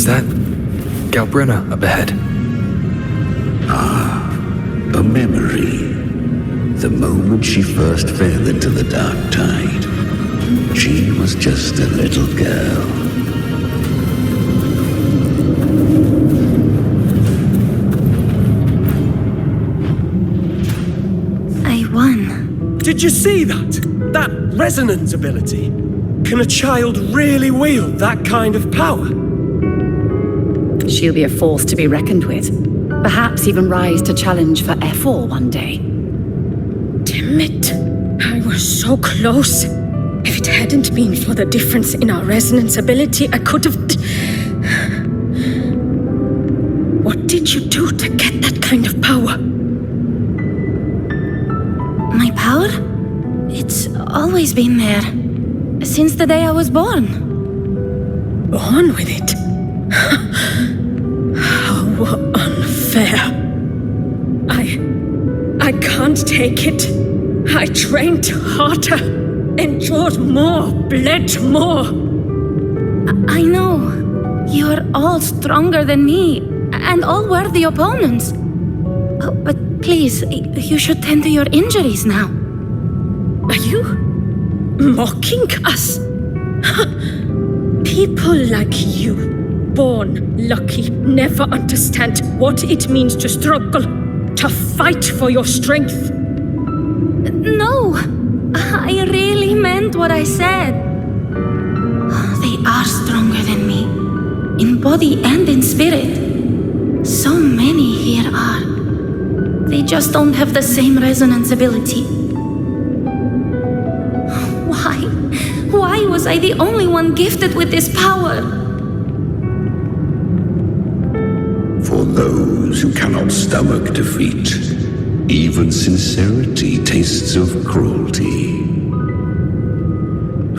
Is that Galbrina up ahead? A memory. The moment she first fell into the dark tide, she was just a little girl. I won. Did you see that? That resonance ability? Can a child really wield that kind of power? She'll be a force to be reckoned with. Perhaps even rise to challenge for F4 one day. Damn it. I was so close. If it hadn't been for the difference in our resonance ability, I could have... What did you do to get that kind of power? My power? It's always been there. Since the day I was born. Born with it? How unfair. I can't take it. I trained harder, endured more, bled more. I know. You're all stronger than me, and all worthy opponents. Oh, but please, you should tend to your injuries now. Are you mocking us? People like you, born lucky, never understand what it means to struggle, to fight for your strength. No, I really meant what I said. They are stronger than me, in body and in spirit. So many here are. They just don't have the same resonance ability. Why was I the only one gifted with this power? For those who cannot stomach defeat, even sincerity tastes of cruelty.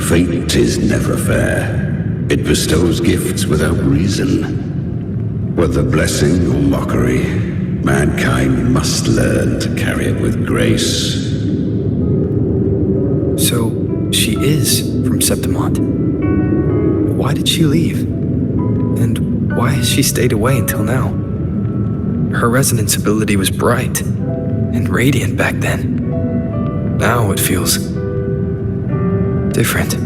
Fate is never fair. It bestows gifts without reason. Whether blessing or mockery, mankind must learn to carry it with grace. So, she is from Septimont. Why did she leave? And why has she stayed away until now? Her resonance ability was bright and radiant back then. Now it feels different.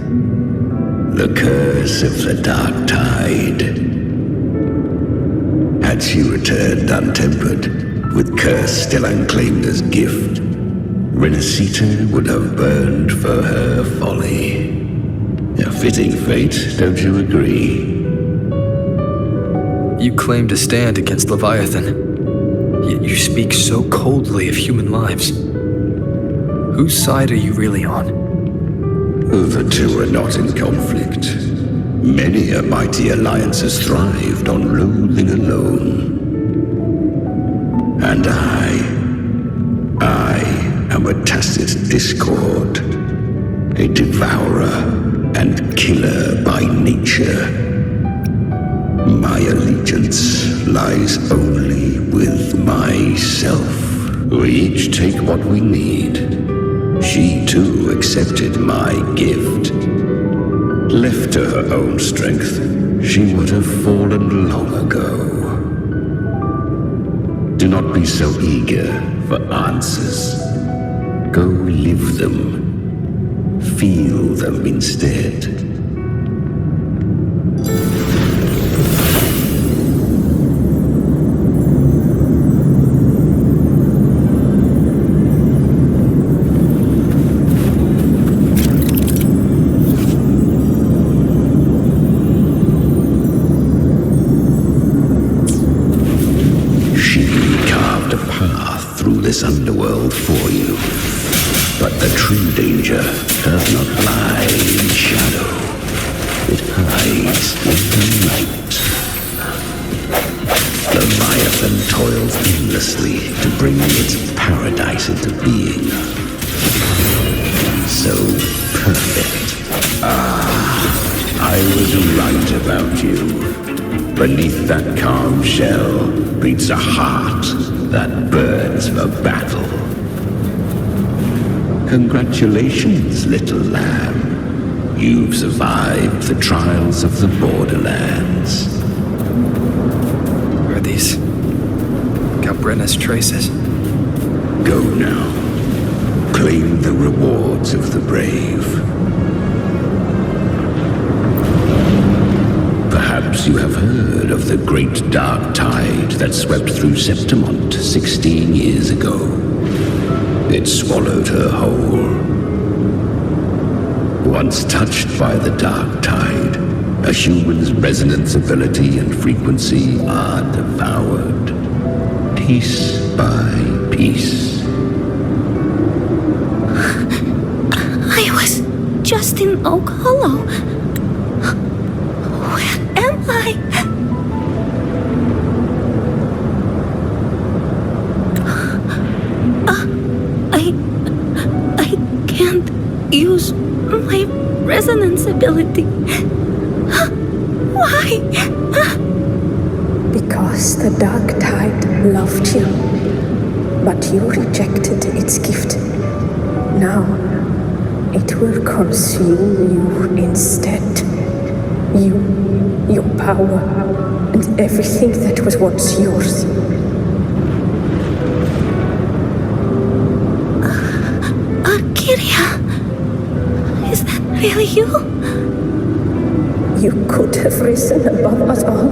The curse of the dark tide. Had she returned untempered, with curse still unclaimed as gift, Renacita would have burned for her folly. A fitting fate, don't you agree? You claim to stand against Leviathan, yet you speak so coldly of human lives. Whose side are you really on? The two are not in conflict. Many a mighty alliance has thrived on loathing alone. And I am a tacit discord, a devourer and killer by nature. My allegiance lies only with myself. We each take what we need. She too accepted my gift. Left to her own strength, she would have fallen long ago. Do not be so eager for answers. Go live them. Feel them instead. This underworld for you, but the true danger does not lie in shadow. It hides in the night. Leviathan toils endlessly to bring its paradise into being. So perfect. I was right about you. Beneath that calm shell beats a heart that burns for battle. Congratulations, little lamb. You've survived the trials of the Borderlands. Are these Calbrenna's traces? Go now. Claim the rewards of the brave. Perhaps you have heard of the great dark tide that swept through Septimont 16 years ago. It swallowed her whole. Once touched by the dark tide, a human's resonance ability and frequency are devoured, piece by piece. I was just in Oak Hollow. Where am I? I can't use my resonance ability. Why? Because the dark tide loved you, but you rejected its gift. Now, it will consume you instead. You, your power, and everything that was once yours. Kyria, is that really you? You could have risen above us all.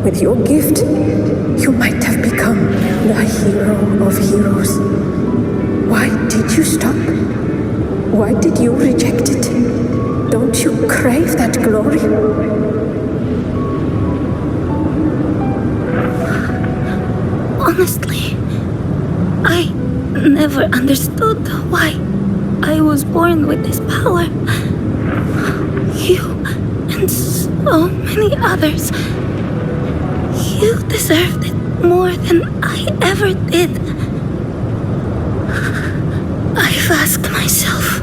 With your gift, you might have become the hero of heroes. Why did you stop? Why did you reject it? Don't you crave that glory? Honestly, I never understood why I was born with this power. You and so many others, you deserved it more than I ever did. I've asked myself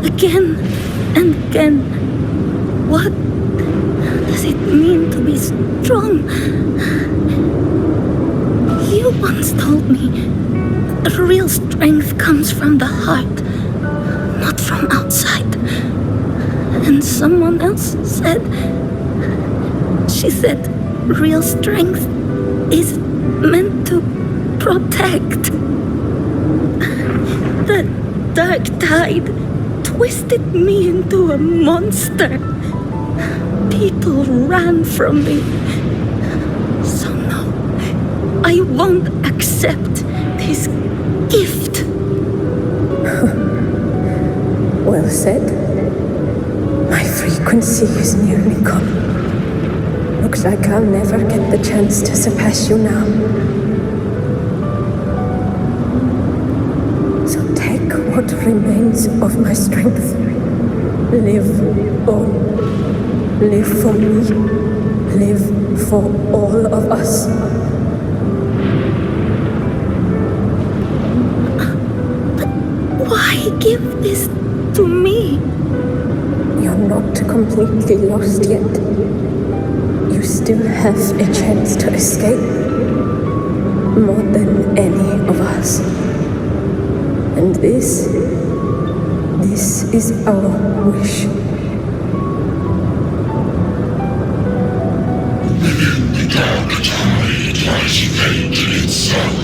again and again, what does it mean to be strong? You once told me that real strength comes from the heart, not from outside. And someone else said, she said, real strength is meant to protect. The dark tide twisted me into a monster. People ran from me. So no, I won't accept this gift. Well said. My frequency is nearly gone. Looks like I'll never get the chance to surpass you now. So take what remains of my strength. Live on. Live for me. Live for all of us. But why give this to me? You're not completely lost yet. You still have a chance to escape. More than any of us. And this is our wish. Within the dark tide lies fate itself.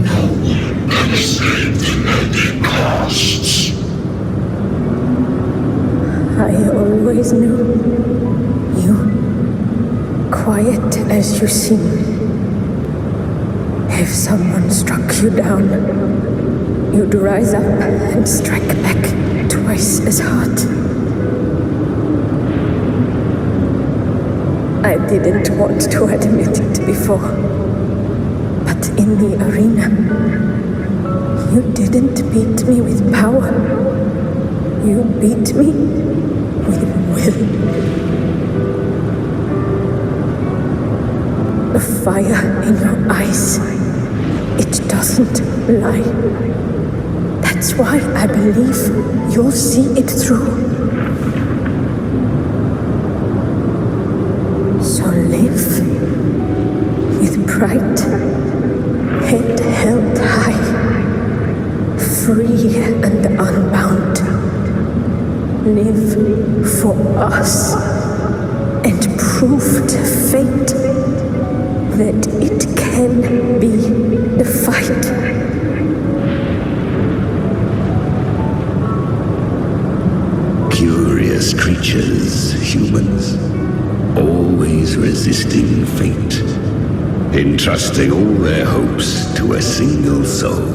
No one can escape the landing costs. I always knew you, quiet as you seem. If someone struck you down, you'd rise up and strike back twice as hard. I didn't want to admit it before, but in the arena, you didn't beat me with power. You beat me with will. The fire in your eyes, it doesn't lie. That's why I believe you'll see it through. So live with pride, head held high, free and unbound. Live for us and prove that it can be the fight. Curious creatures, humans, always resisting fate, entrusting all their hopes to a single soul,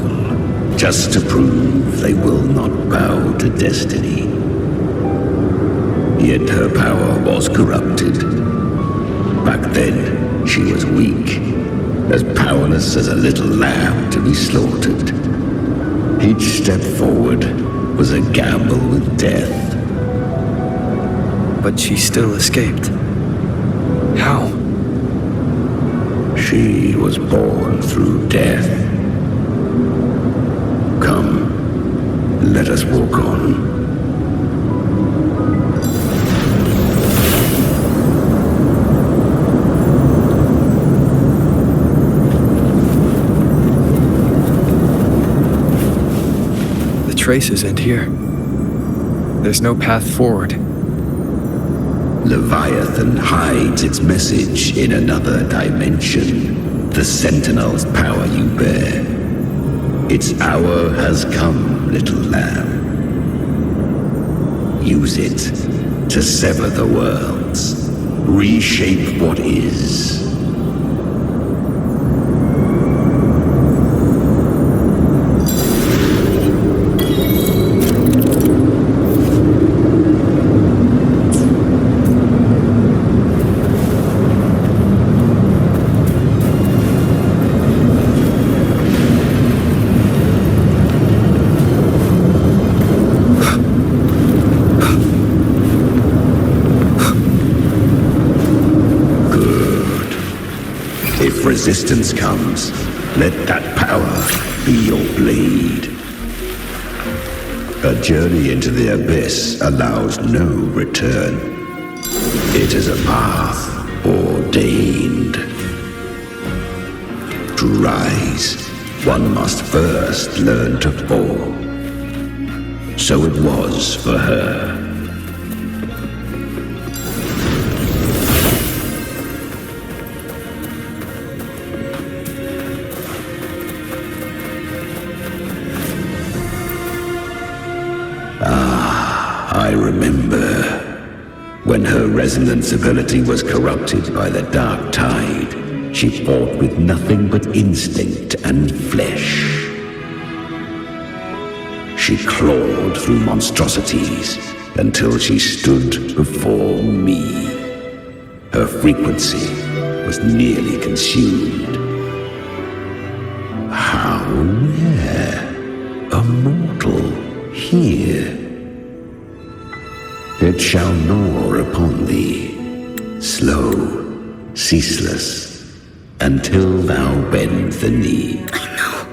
just to prove they will not bow to destiny. Yet her power was corrupted. Back then, she was weak, as powerless as a little lamb to be slaughtered. Each step forward was a gamble with death. But she still escaped. How? She was born through death. Come, let us walk on. The traces end here. There's no path forward. Leviathan hides its message in another dimension. The Sentinel's power you bear. Its hour has come, little lamb. Use it to sever the worlds, reshape what is. If resistance comes, let that power be your blade. A journey into the abyss allows no return. It is a path ordained. To rise, one must first learn to fall. So it was for her. I remember when her resonance ability was corrupted by the dark tide. She fought with nothing but instinct and flesh. She clawed through monstrosities until she stood before me. Her frequency was nearly consumed. How rare a mortal here. It shall gnaw upon thee, slow, ceaseless, until thou bend the knee. I know.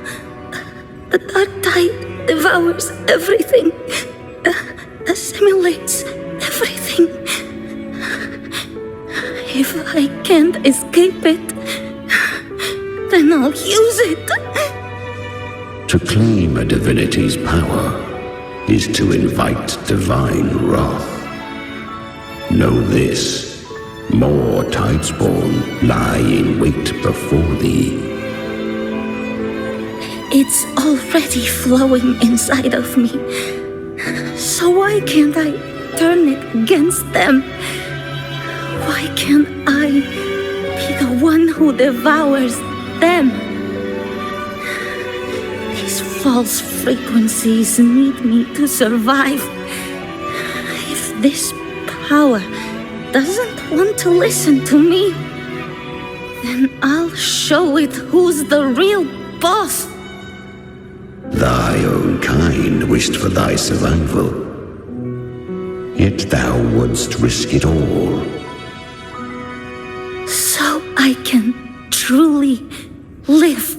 The dark tide devours everything, assimilates everything. If I can't escape it, then I'll use it. To claim a divinity's power is to invite divine wrath. Know this, more tidespawn lie in wait before thee. It's already flowing inside of me. So why can't I turn it against them? Why can't I be the one who devours them? These false frequencies need me to survive. If this power doesn't want to listen to me, then I'll show it who's the real boss. Thy own kind wished for thy survival, yet thou wouldst risk it all. So I can truly live.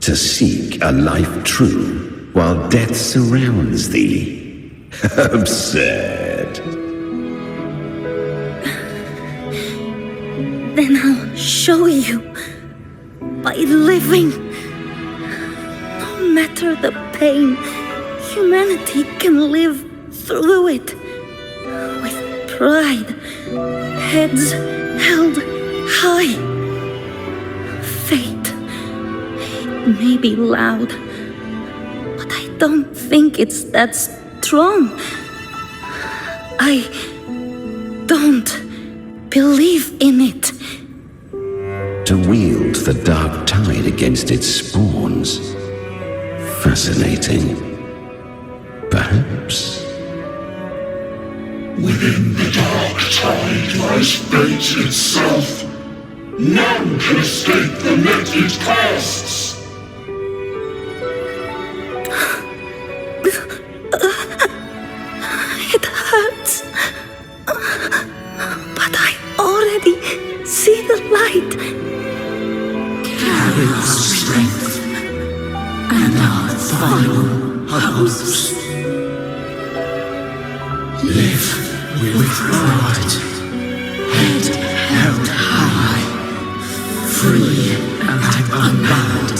To seek a life true while death surrounds thee. Absurd. Then I'll show you by living. No matter the pain, humanity can live through it with pride, heads held high. Fate. It may be loud, but I don't think it's that strong. I don't believe in it. To wield the dark tide against its spawns. Fascinating. Perhaps. Within the dark tide lies fate itself. None can escape the net it casts. It hurts. But I already see the light. Carry our strength and our final hopes. Live with pride, head held high, free and unbound.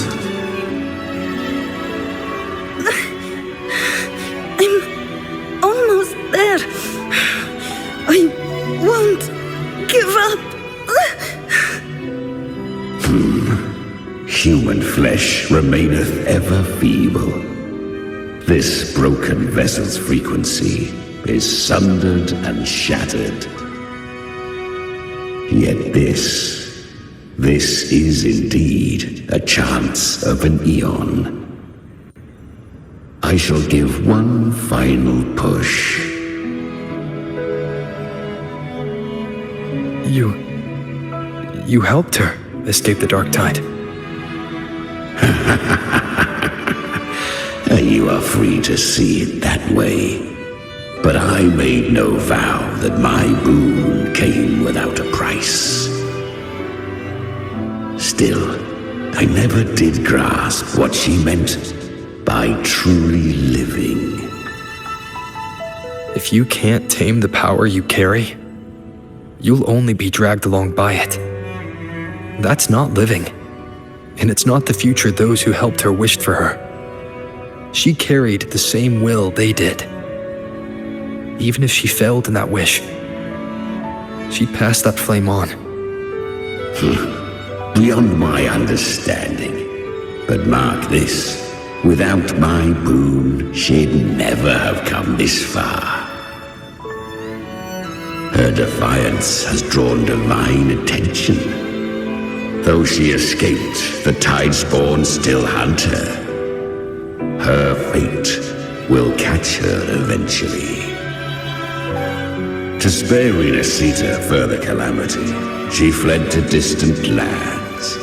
I'm almost there. I won't give up. Human flesh remaineth ever feeble. This broken vessel's frequency is sundered and shattered. Yet this is indeed a chance of an eon. I shall give one final push. You helped her escape the dark tide. You are free to see it that way. But I made no vow that my boon came without a price. Still, I never did grasp what she meant by truly living. If you can't tame the power you carry, you'll only be dragged along by it. That's not living, and it's not the future those who helped her wished for her. She carried the same will they did. Even if she failed in that wish, she'd pass that flame on. Beyond my understanding. But mark this, without my boon, she'd never have come this far. Her defiance has drawn divine attention. Though she escaped, the Tidespawn still hunt her. Her fate will catch her eventually. To spare Renacita further calamity, she fled to distant lands,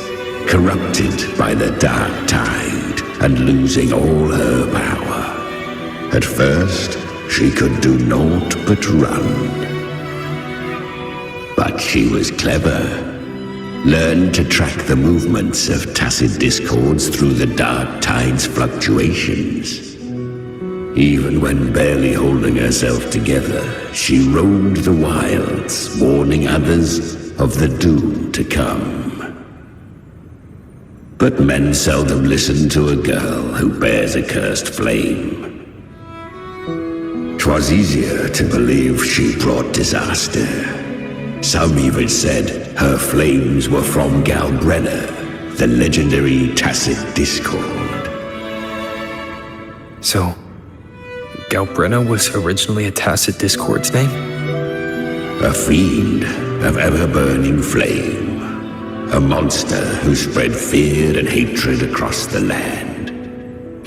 corrupted by the dark tide and losing all her power. At first, she could do naught but run. But she was clever, learned to track the movements of tacit discords through the dark tide's fluctuations. Even when barely holding herself together, she roamed the wilds, warning others of the doom to come. But men seldom listen to a girl who bears a cursed flame. 'Twas easier to believe she brought disaster. Some even said her flames were from Galbrenna, the legendary tacit discord. So, Galbrenna was originally a tacit discord's name? A fiend of ever-burning flame. A monster who spread fear and hatred across the land,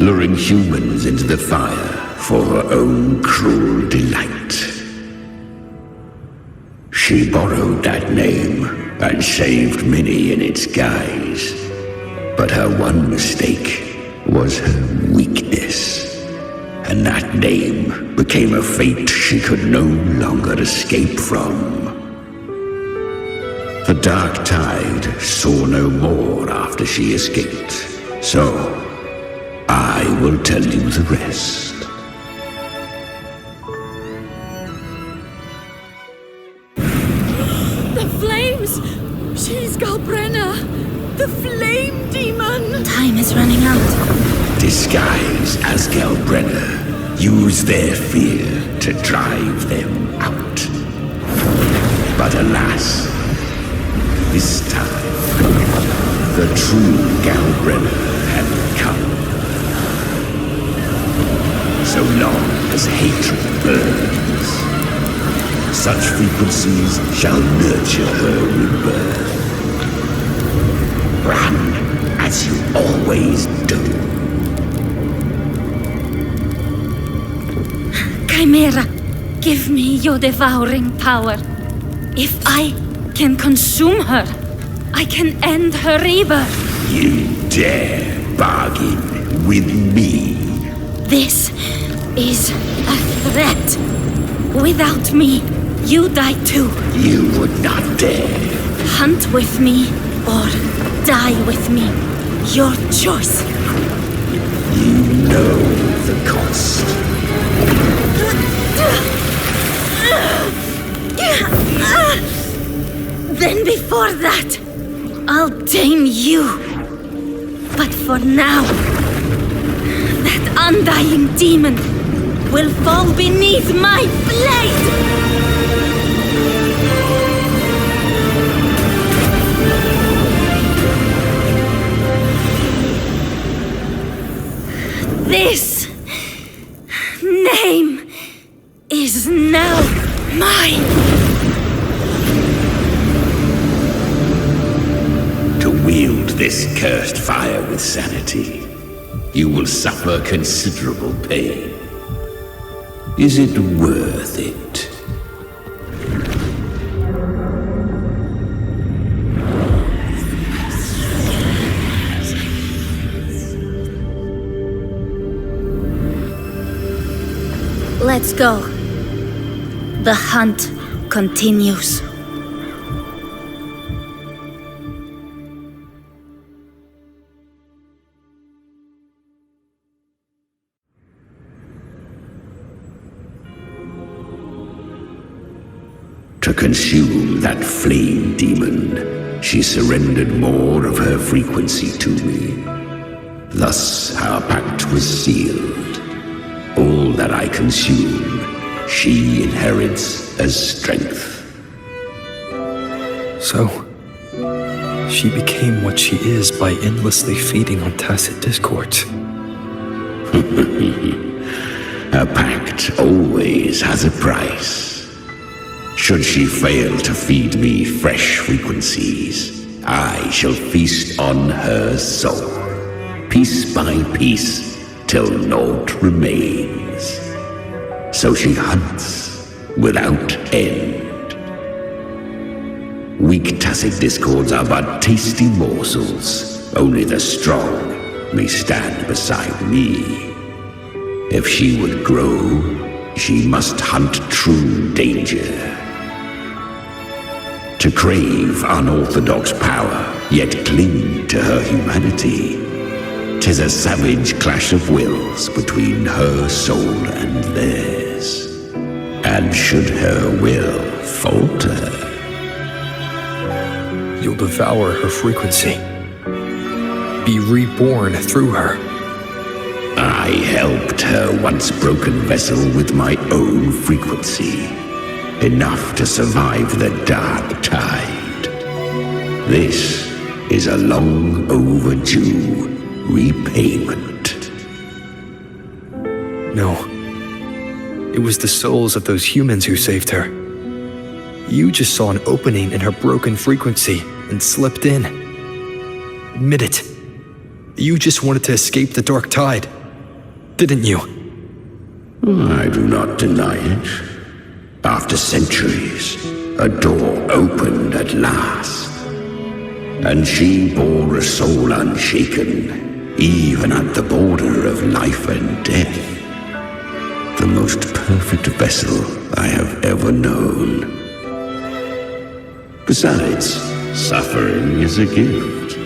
luring humans into the fire for her own cruel delight. She borrowed that name and saved many in its guise. But her one mistake was her weakness. And that name became a fate she could no longer escape from. The dark tide saw no more after she escaped. So, I will tell you the rest. The flames! She's Galbrenna! The flame demon! Time is running out. Disguise as Galbrenna. Use their fear to drive them out. But alas, this time, the true Galbrenner had come. So long as hatred burns, such frequencies shall nurture her rebirth. Run as you always do. Chimera, give me your devouring power. If I can consume her, I can end her rebirth. You dare bargain with me? This is a threat. Without me, you die too. You would not dare. Hunt with me or die with me. Your choice. You know the cost. Then before that, I'll tame you. But for now, that undying demon will fall beneath my blade! This name is now mine. To wield this cursed fire with sanity, you will suffer considerable pain. Is it worth it? Let's go. The hunt continues. To consume that flame demon, she surrendered more of her frequency to me. Thus our pact was sealed. All that I consume, she inherits as strength. So, she became what she is by endlessly feeding on tacit discords. A pact always has a price. Should she fail to feed me fresh frequencies, I shall feast on her soul, piece by piece, till naught remains. So she hunts without end. Weak tacit discords are but tasty morsels. Only the strong may stand beside me. If she would grow, she must hunt true danger. To crave unorthodox power, yet cling to her humanity, 'tis a savage clash of wills between her soul and theirs. And should her will falter, You'll devour her frequency. Be reborn through her. I helped her once broken vessel with my own frequency, enough to survive the dark tide. This is a long overdue repayment. No. It was the souls of those humans who saved her. You just saw an opening in her broken frequency and slipped in. Admit it. You just wanted to escape the dark tide, didn't you? I do not deny it. After centuries, a door opened at last. And she bore a soul unshaken, even at the border of life and death. The most perfect vessel I have ever known. Besides, suffering is a gift.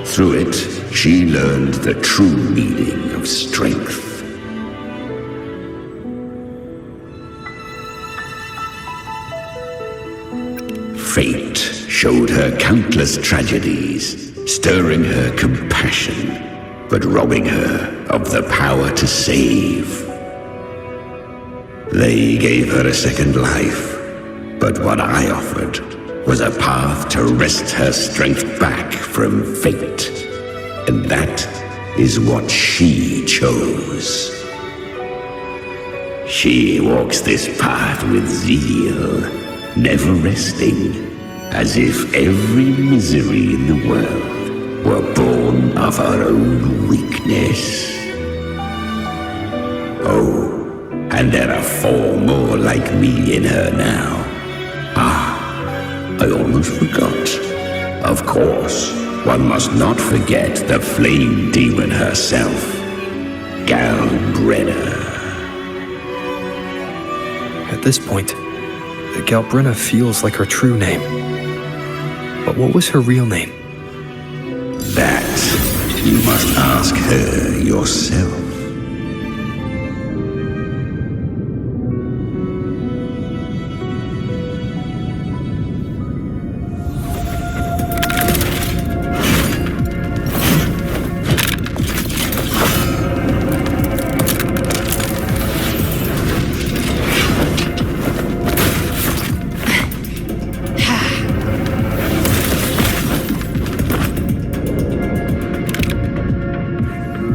Through it, she learned the true meaning of strength. Fate showed her countless tragedies, stirring her compassion, but robbing her of the power to save. They gave her a second life, but what I offered was a path to wrest her strength back from fate. And that is what she chose. She walks this path with zeal, never resting, as if every misery in the world were born of her own weakness. Oh, and there are 4 more like me in her now. I almost forgot. Of course, one must not forget the flame demon herself, Galbrenna. At this point, Galbrenna feels like her true name. But what was her real name? That you must ask her yourself.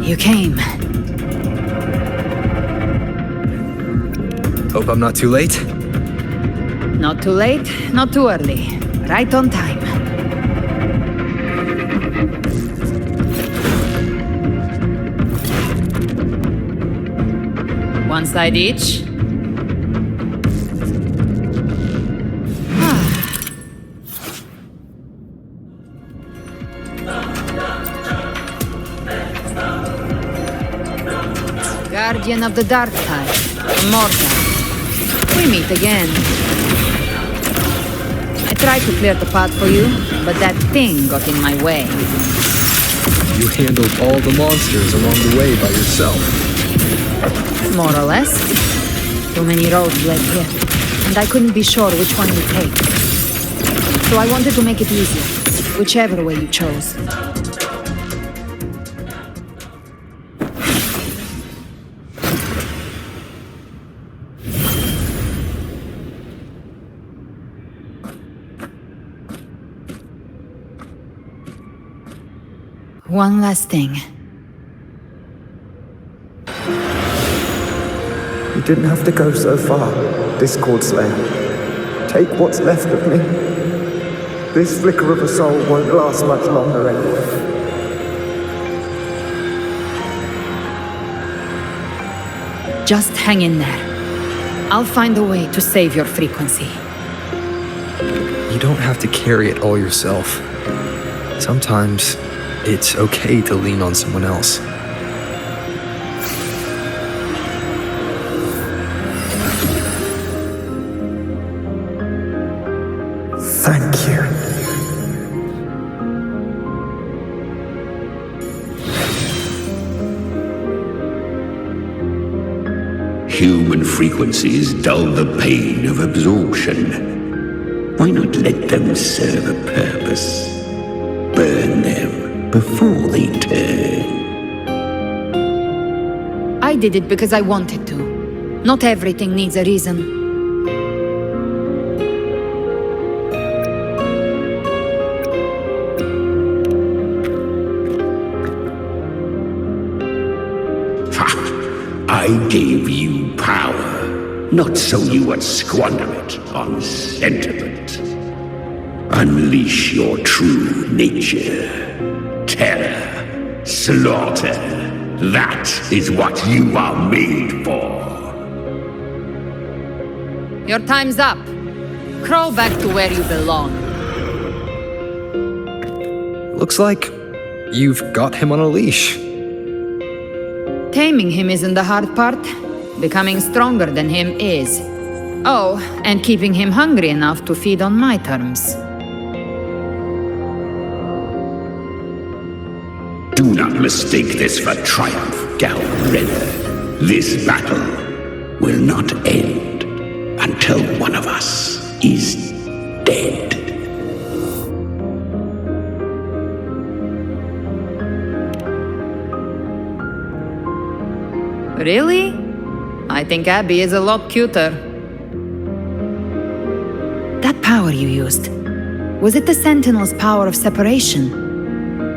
You came. Hope I'm not too late. Not too late, not too early. Right on time. One side each. Guardian of the Dark Tide, Immortal. We meet again. I tried to clear the path for you, but that thing got in my way. You handled all the monsters along the way by yourself. More or less. Too many roads led here, and I couldn't be sure which one we'd take. So I wanted to make it easier, whichever way you chose. One last thing. You didn't have to go so far, Discord Slayer. Take what's left of me. This flicker of a soul won't last much longer anyway. Just hang in there. I'll find a way to save your frequency. You don't have to carry it all yourself. Sometimes it's okay to lean on someone else. Thank you. Human frequencies dull the pain of absorption. Why not let them serve a purpose? Burn them before they turn. I did it because I wanted to. Not everything needs a reason. I gave you power, not so you would squander it on sentiment. Unleash your true nature. Terror, slaughter. That is what you are made for. Your time's up. Crawl back to where you belong. Looks like you've got him on a leash. Taming him isn't the hard part. Becoming stronger than him is. Oh, and keeping him hungry enough to feed on my terms. Do not mistake this for triumph, Galbrenna. This battle will not end until one of us is dead. Really? I think Abby is a lot cuter. That power you used, Was it the Sentinel's power of separation?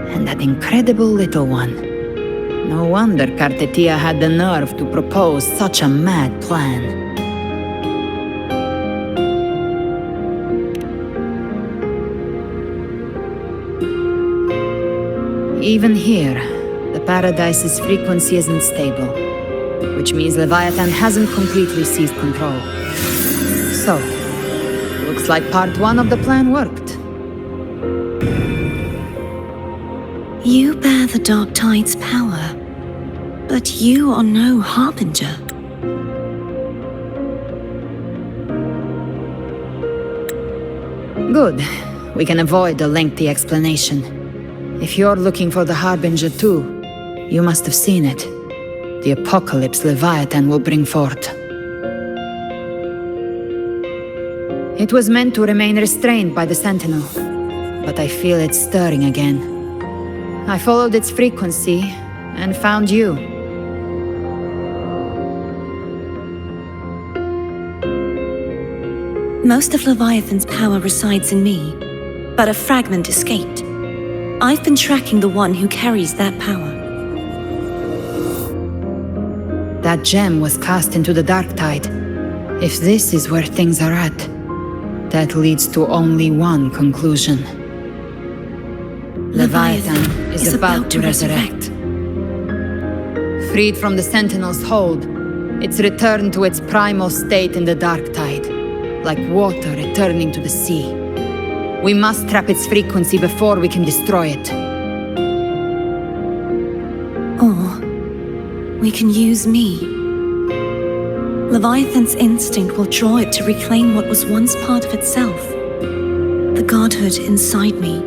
And that incredible little one. No wonder Kartetia had the nerve to propose such a mad plan. Even here, the Paradise's frequency isn't stable, which means Leviathan hasn't completely seized control. So, looks like part 1 of the plan worked. You bear the Dark Tide's power, but you are no harbinger. Good. We can avoid a lengthy explanation. If you're looking for the Harbinger too, you must have seen it. The apocalypse Leviathan will bring forth. It was meant to remain restrained by the Sentinel, but I feel it stirring again. I followed its frequency and found you. Most of Leviathan's power resides in me, but a fragment escaped. I've been tracking the one who carries that power. That gem was cast into the Dark Tide. If this is where things are at, that leads to only one conclusion. Leviathan is about to resurrect. Freed from the Sentinel's hold, it's returned to its primal state in the Dark Tide, like water returning to the sea. We must trap its frequency before we can destroy it. Or we can use me. Leviathan's instinct will draw it to reclaim what was once part of itself. The godhood inside me.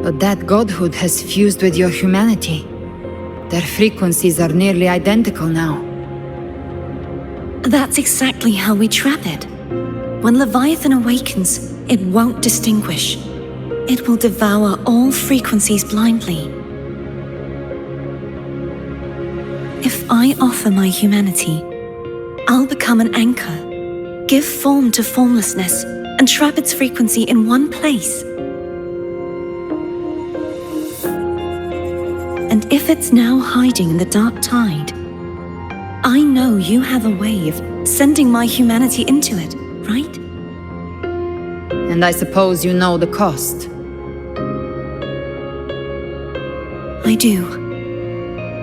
But that godhood has fused with your humanity. Their frequencies are nearly identical now. That's exactly how we trap it. When Leviathan awakens, it won't distinguish. It will devour all frequencies blindly. If I offer my humanity, I'll become an anchor, give form to formlessness, and trap its frequency in one place. And if it's now hiding in the Dark Tide, I know you have a way of sending my humanity into it, right? And I suppose you know the cost. I do.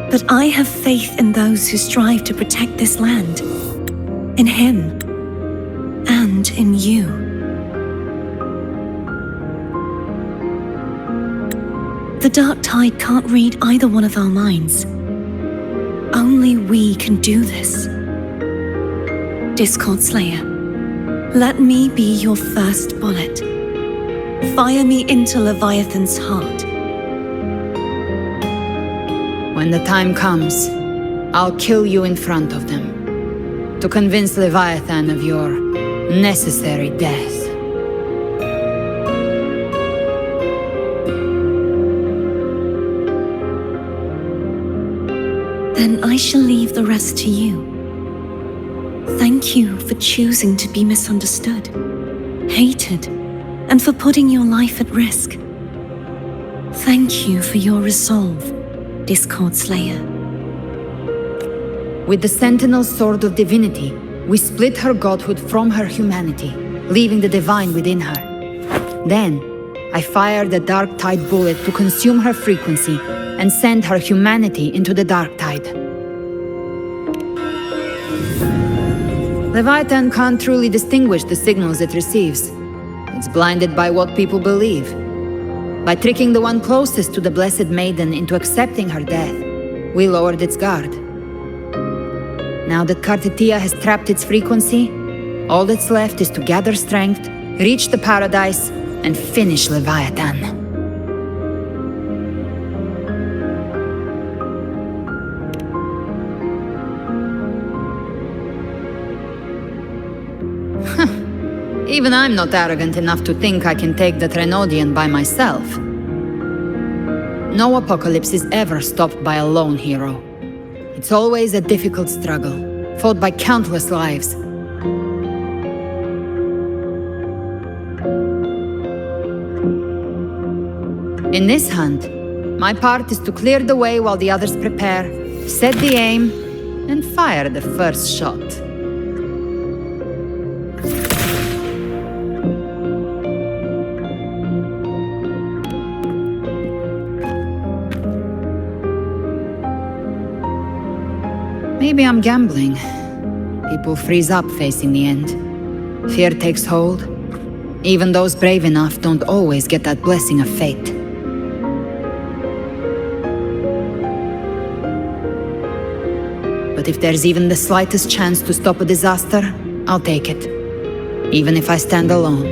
But I have faith in those who strive to protect this land. In him. And in you. The Dark Tide can't read either one of our minds. Only we can do this. Discord Slayer, let me be your first bullet. Fire me into Leviathan's heart. When the time comes, I'll kill you in front of them, to convince Leviathan of your necessary death. Then I shall leave the rest to you. Thank you for choosing to be misunderstood, hated, and for putting your life at risk. Thank you for your resolve, Discord Slayer. With the Sentinel's Sword of Divinity, we split her godhood from her humanity, leaving the divine within her. Then, I fired a Dark Tide bullet to consume her frequency and send her humanity into the Dark Tide. Leviathan can't truly distinguish the signals it receives. It's blinded by what people believe. By tricking the one closest to the Blessed Maiden into accepting her death, we lowered its guard. Now that Kartetia has trapped its frequency, all that's left is to gather strength, reach the Paradise, and finish Leviathan. Even I'm not arrogant enough to think I can take the Trenodian by myself. No apocalypse is ever stopped by a lone hero. It's always a difficult struggle, fought by countless lives. In this hunt, my part is to clear the way while the others prepare, set the aim, and fire the first shot. Maybe I'm gambling. People freeze up facing the end. Fear takes hold. Even those brave enough don't always get that blessing of fate. But if there's even the slightest chance to stop a disaster, I'll take it. Even if I stand alone.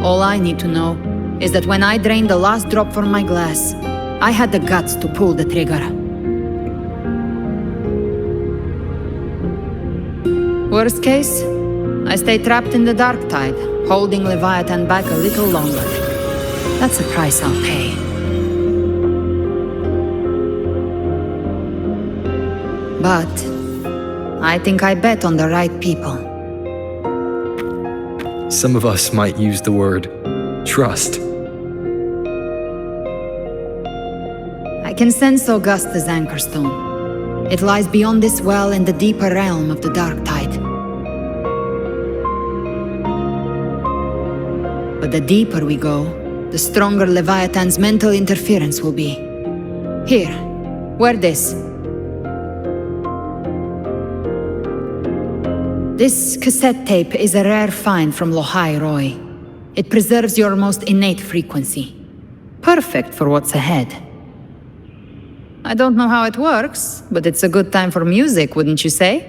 All I need to know is that when I drained the last drop from my glass, I had the guts to pull the trigger. Worst case, I stay trapped in the dark tide, holding Leviathan back a little longer. That's the price I'll pay. But I think I bet on the right people. Some of us might use the word trust. I can sense Augusta's anchor stone. It lies beyond this well in the deeper realm of the dark tide. But the deeper we go, the stronger Leviathan's mental interference will be. Here, wear this. This cassette tape is a rare find from Lohai Roy. It preserves your most innate frequency. Perfect for what's ahead. I don't know how it works, but it's a good time for music, wouldn't you say?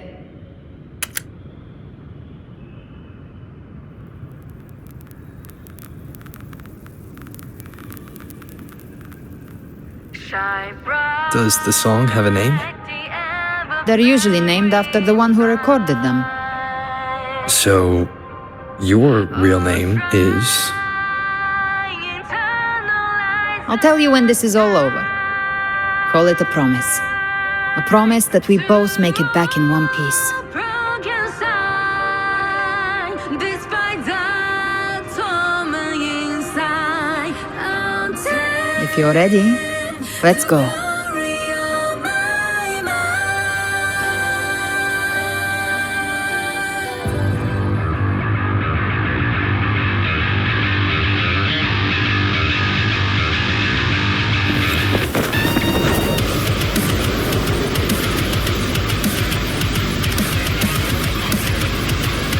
Does the song have a name? They're usually named after the one who recorded them. So, your real name is... I'll tell you when this is all over. Call it a promise. A promise that we both make it back in one piece. If you're ready, let's go.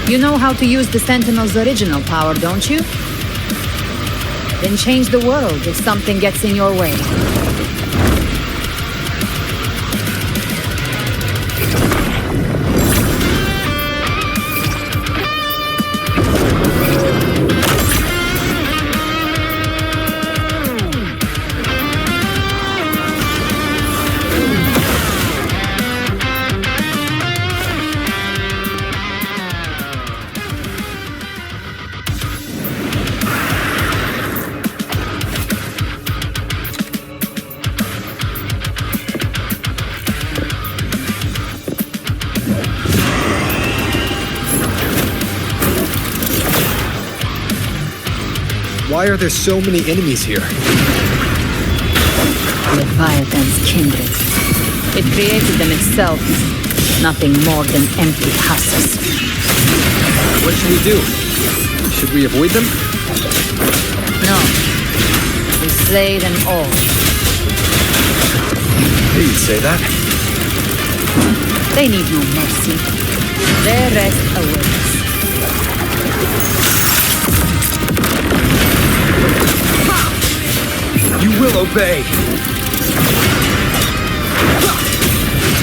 You know how to use the Sentinel's original power, don't you? Then change the world if something gets in your way. Why are there so many enemies here? Leviathan's kindred. It created them itself. Nothing more than empty husks. What should we do? Should we avoid them? No. We slay them all. You'd say that. They need no mercy. Their rest awaits. You will obey!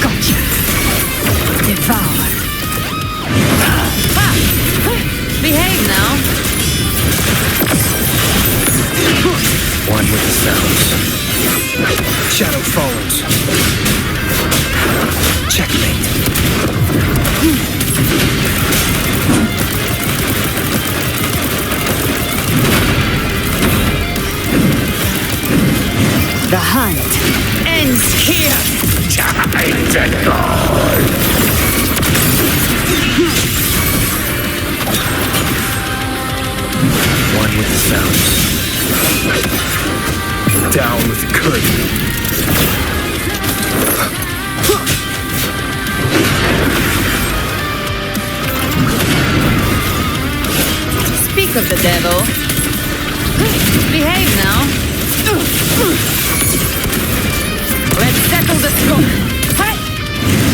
Gotcha! Devour! Behave now! One with the sounds. Shadow follows. Checkmate. The hunt ends here! Time to go! One with the sounds. curtain. Speak of the devil. Behave now. Let's settle the score.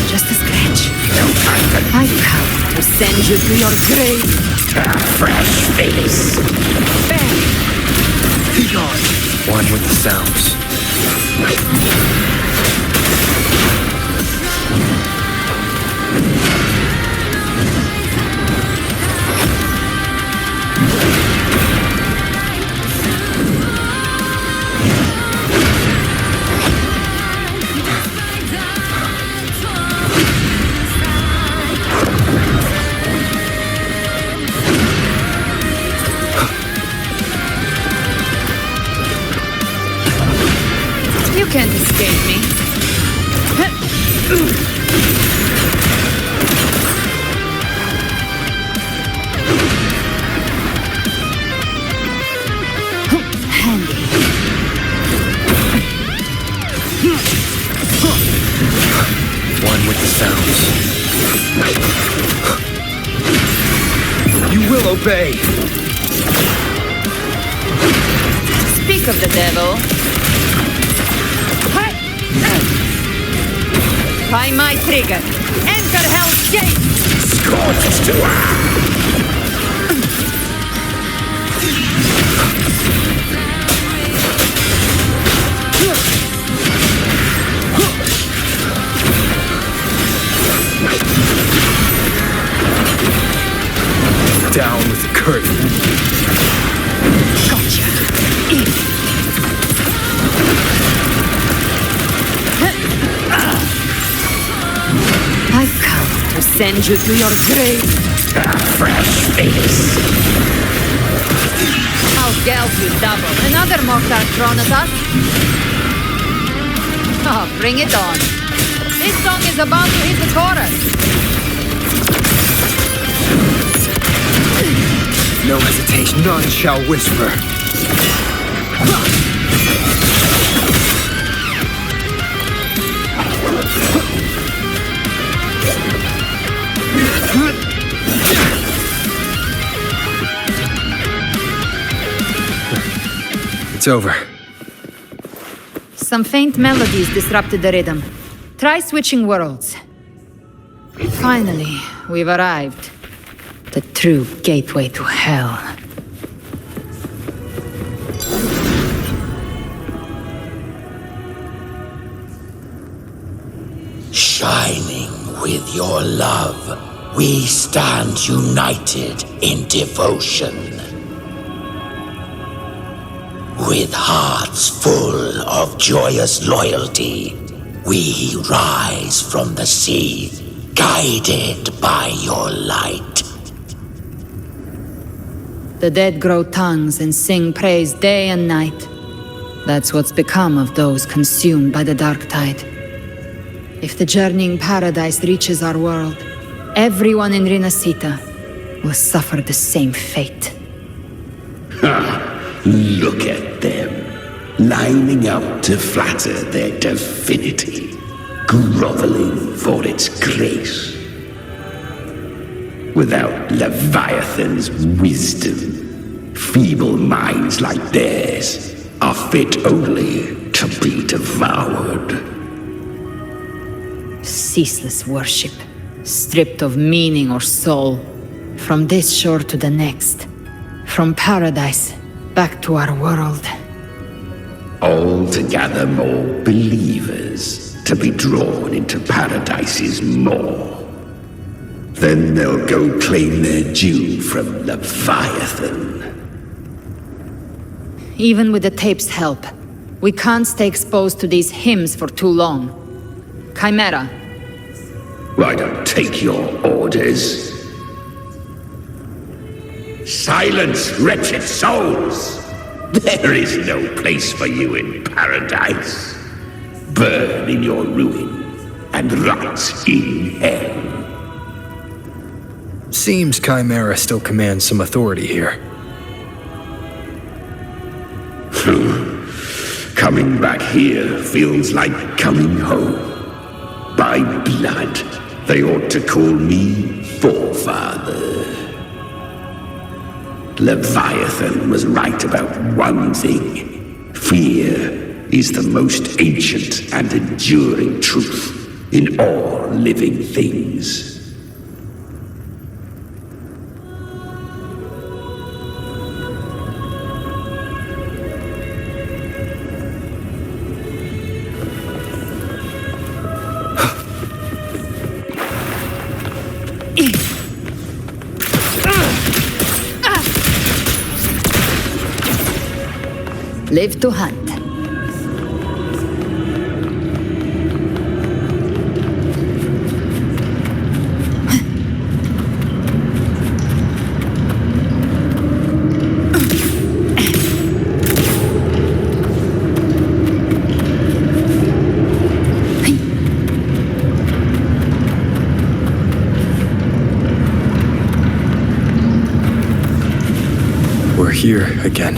Just a scratch. I come to send you to your grave. A fresh face. Bang! Be gone. One with the sounds. You can't escape me. Handy. One with the sounds. You will obey. Speak of the devil. By my trigger. Enter Hell's Gate! Scorched to Down with the curtain. Gotcha. I've come to send you to your grave. a fresh face. I'll geld you double. Another mortar thrown at us. Oh, bring it on. This song is about to hit the chorus. No hesitation. None shall whisper. It's over. Some faint melodies disrupted the rhythm. Try switching worlds. Finally, we've arrived. The true gateway to hell. Shining with your love, we stand united in devotion. With hearts full of joyous loyalty, we rise from the sea, guided by your light. The dead grow tongues and sing praise day and night. That's what's become of those consumed by the dark tide. If the journeying paradise reaches our world, everyone in Rinasita will suffer the same fate. Look at them, lining up to flatter their divinity, groveling for its grace. Without Leviathan's wisdom, feeble minds like theirs are fit only to be devoured. Ceaseless worship, stripped of meaning or soul, from this shore to the next, from paradise back to our world. All to gather more believers to be drawn into Paradise's maw. Then they'll go claim their due from Leviathan. Even with the tape's help, we can't stay exposed to these hymns for too long. Chimera, I don't take your orders. Silence, wretched souls! There is no place for you in paradise. Burn in your ruin and rot in hell. Seems Chimera still commands some authority here. Coming back here feels like coming home. By blood, they ought to call me Forefather. Leviathan was right about one thing. Fear is the most ancient and enduring truth in all living things. Live to hunt. We're here again.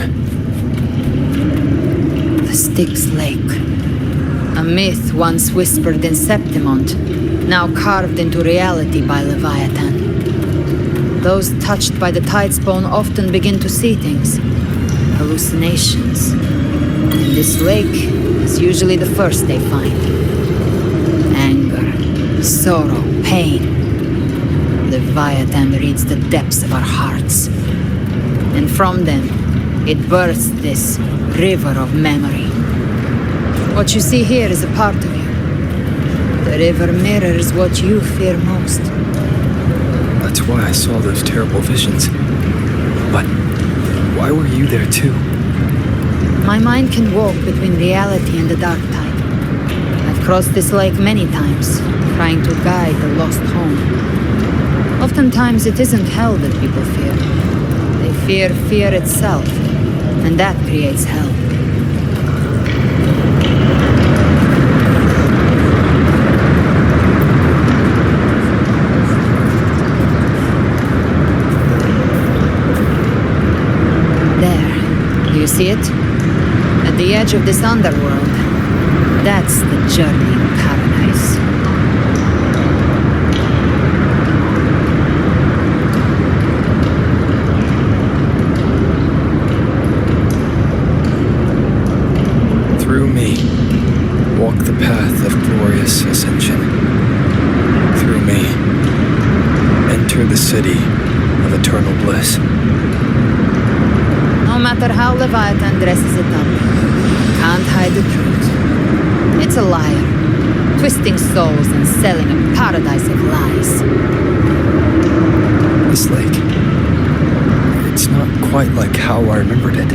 The Styx Lake. A myth once whispered in Septimont, now carved into reality by Leviathan. Those touched by the Tidespawn often begin to see things. Hallucinations. And this lake is usually the first they find. Anger, sorrow, pain. Leviathan reads the depths of our hearts. And from them, it births this river of memory. What you see here is a part of you. The river mirrors what you fear most. That's why I saw those terrible visions. But why were you there too? My mind can walk between reality and the dark tide. I've crossed this lake many times, trying to guide the lost home. Oftentimes it isn't hell that people fear. They fear fear itself, and that creates hell. There, do you see it? At the edge of this underworld, that's the journey to paradise. Through me, walk the path of glorious ascension. Through me, enter the city of eternal bliss. No matter how Leviathan dresses it up, can't hide the truth. It's a liar, twisting souls and selling a paradise of lies. This lake, it's not quite like how I remembered it.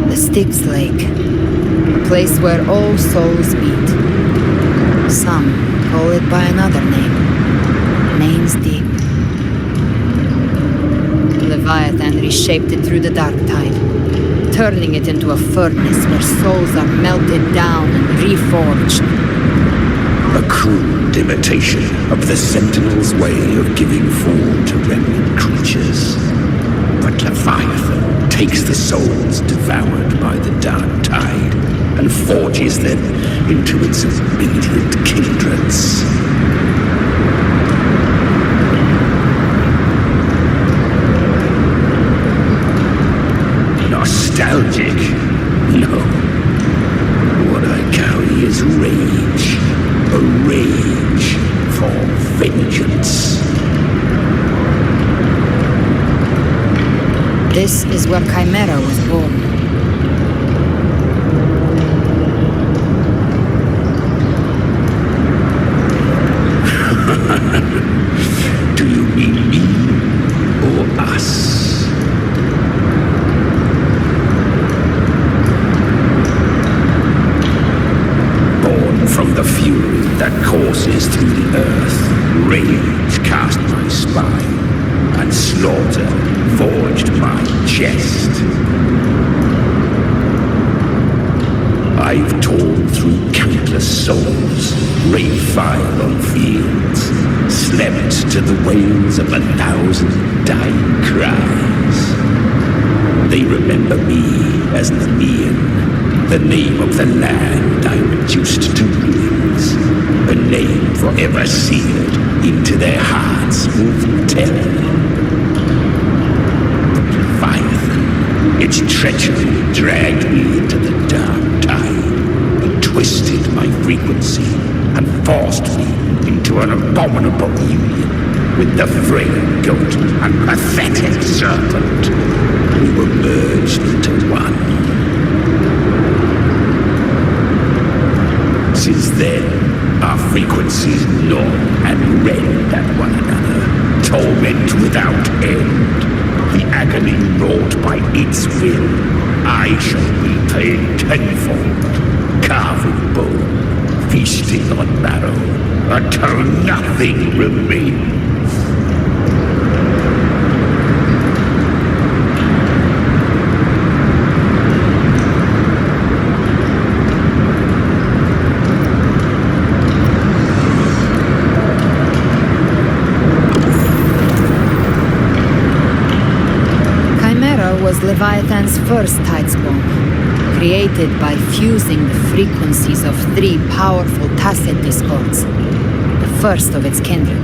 The Styx Lake, a place where all souls meet. Some call it by another name, Name's Deep. Leviathan reshaped it through the dark tide, turning it into a furnace where souls are melted down and reforged. A crude imitation of the Sentinel's way of giving form to remnant creatures. But Leviathan takes the souls devoured by the dark tide and forges them into its obedient kindreds. Nostalgic? No. What I carry is rage. A rage for vengeance. This is where Chimera was born. Do you mean me or us? Born from the fury that courses through the earth, rage cast my spine, and slaughter forged my chest. I've torn through countless souls, rained fire on fields, slept to the wails of 1,000 dying cries. They remember me as Nemean, the name of the land I reduced to ruins, a name forever seared into their hearts with terror. The Leviathan, its treachery dragged me into the dark tide. It twisted my frequency and forced me into an abominable union with the frail goat and pathetic serpent. We were merged into one. Since then, our frequencies gnaw and rend at one another, torment without end. The agony wrought by its will, I shall repay tenfold, carving bone, feasting on marrow, until nothing remains. Was Leviathan's first tidespawn, created by fusing the frequencies of 3 powerful tacit discords, the first of its kindred.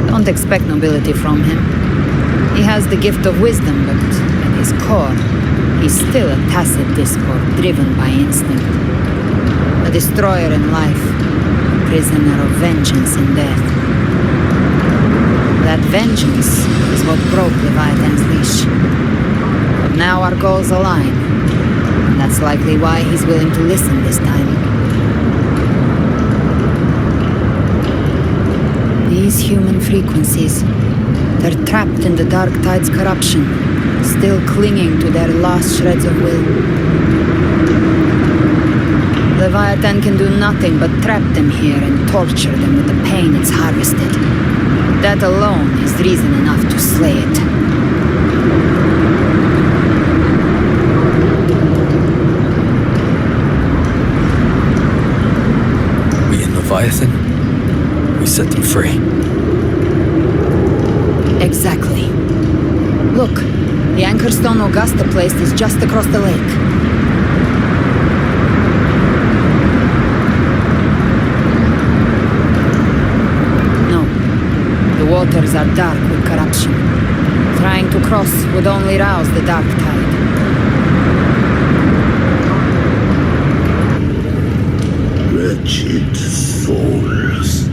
Don't expect nobility from him. He has the gift of wisdom, but at his core, he's still a tacit discord driven by instinct. A destroyer in life, a prisoner of vengeance in death. That vengeance is what broke Leviathan's leash. But now our goals align, and that's likely why he's willing to listen this time. These human frequencies, they're trapped in the Dark Tide's corruption, still clinging to their last shreds of will. Leviathan can do nothing but trap them here and torture them with the pain it's harvested. That alone is reason enough to slay it. We in Leviathan? We set them free. Exactly. Look, the anchor stone Augusta placed is just across the lake. The waters are dark with corruption. Trying to cross would only rouse the Dark Tide. Wretched souls,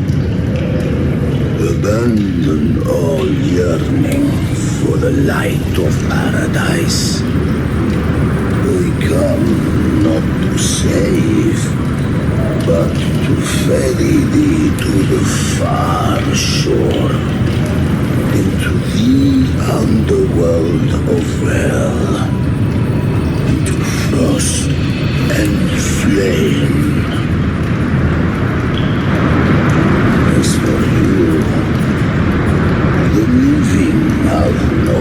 abandon all yearning for the light of paradise. They come not to save, but to ferry thee to the far shore, into the underworld of hell, into frost and flame. As for you, the living have no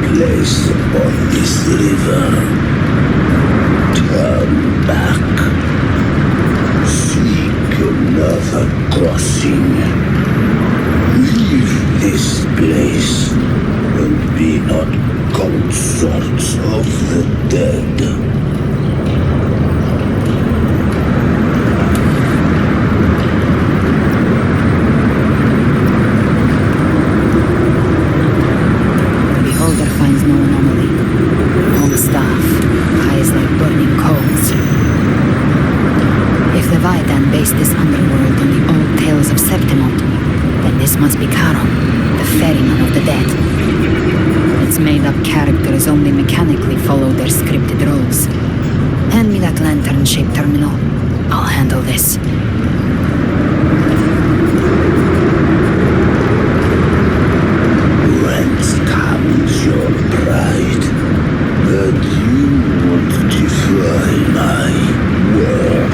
place upon this river. Turn back. Seek another crossing. Leave this place and be not consorts of the dead. Beholder finds no anomaly. Long staff, eyes like burning coals. If Leviathan based this underworld on the old tales of Septimont, then this must be Charon, the ferryman of the dead. Its made-up characters only mechanically follow their scripted roles. Hand me that lantern-shaped terminal. I'll handle this. Whence comes your pride that you would defy my word?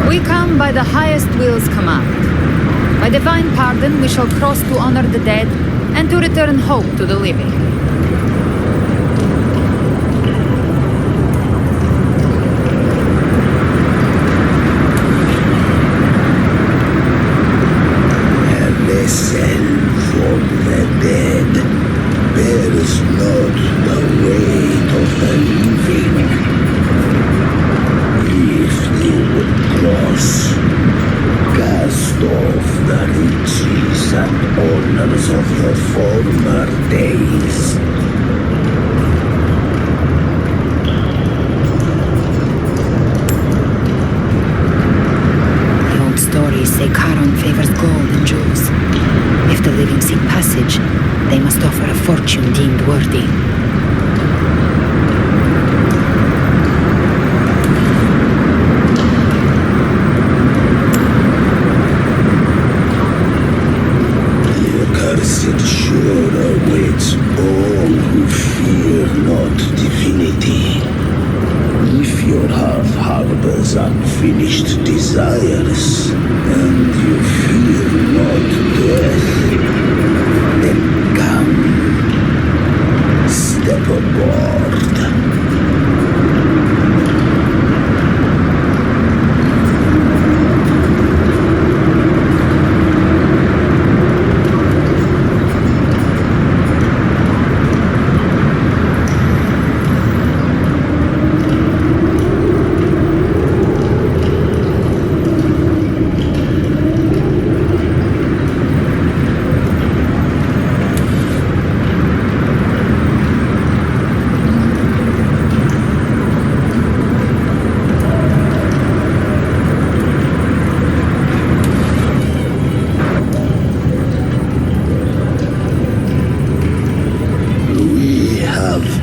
We come by the highest will's command. By divine pardon, we shall cross to honor the dead and to return hope to the living. And they fortune deemed worthy. Cursed sure awaits all who fear not divinity. If your heart harbors unfinished desires, and you fear not death, then come, step aboard.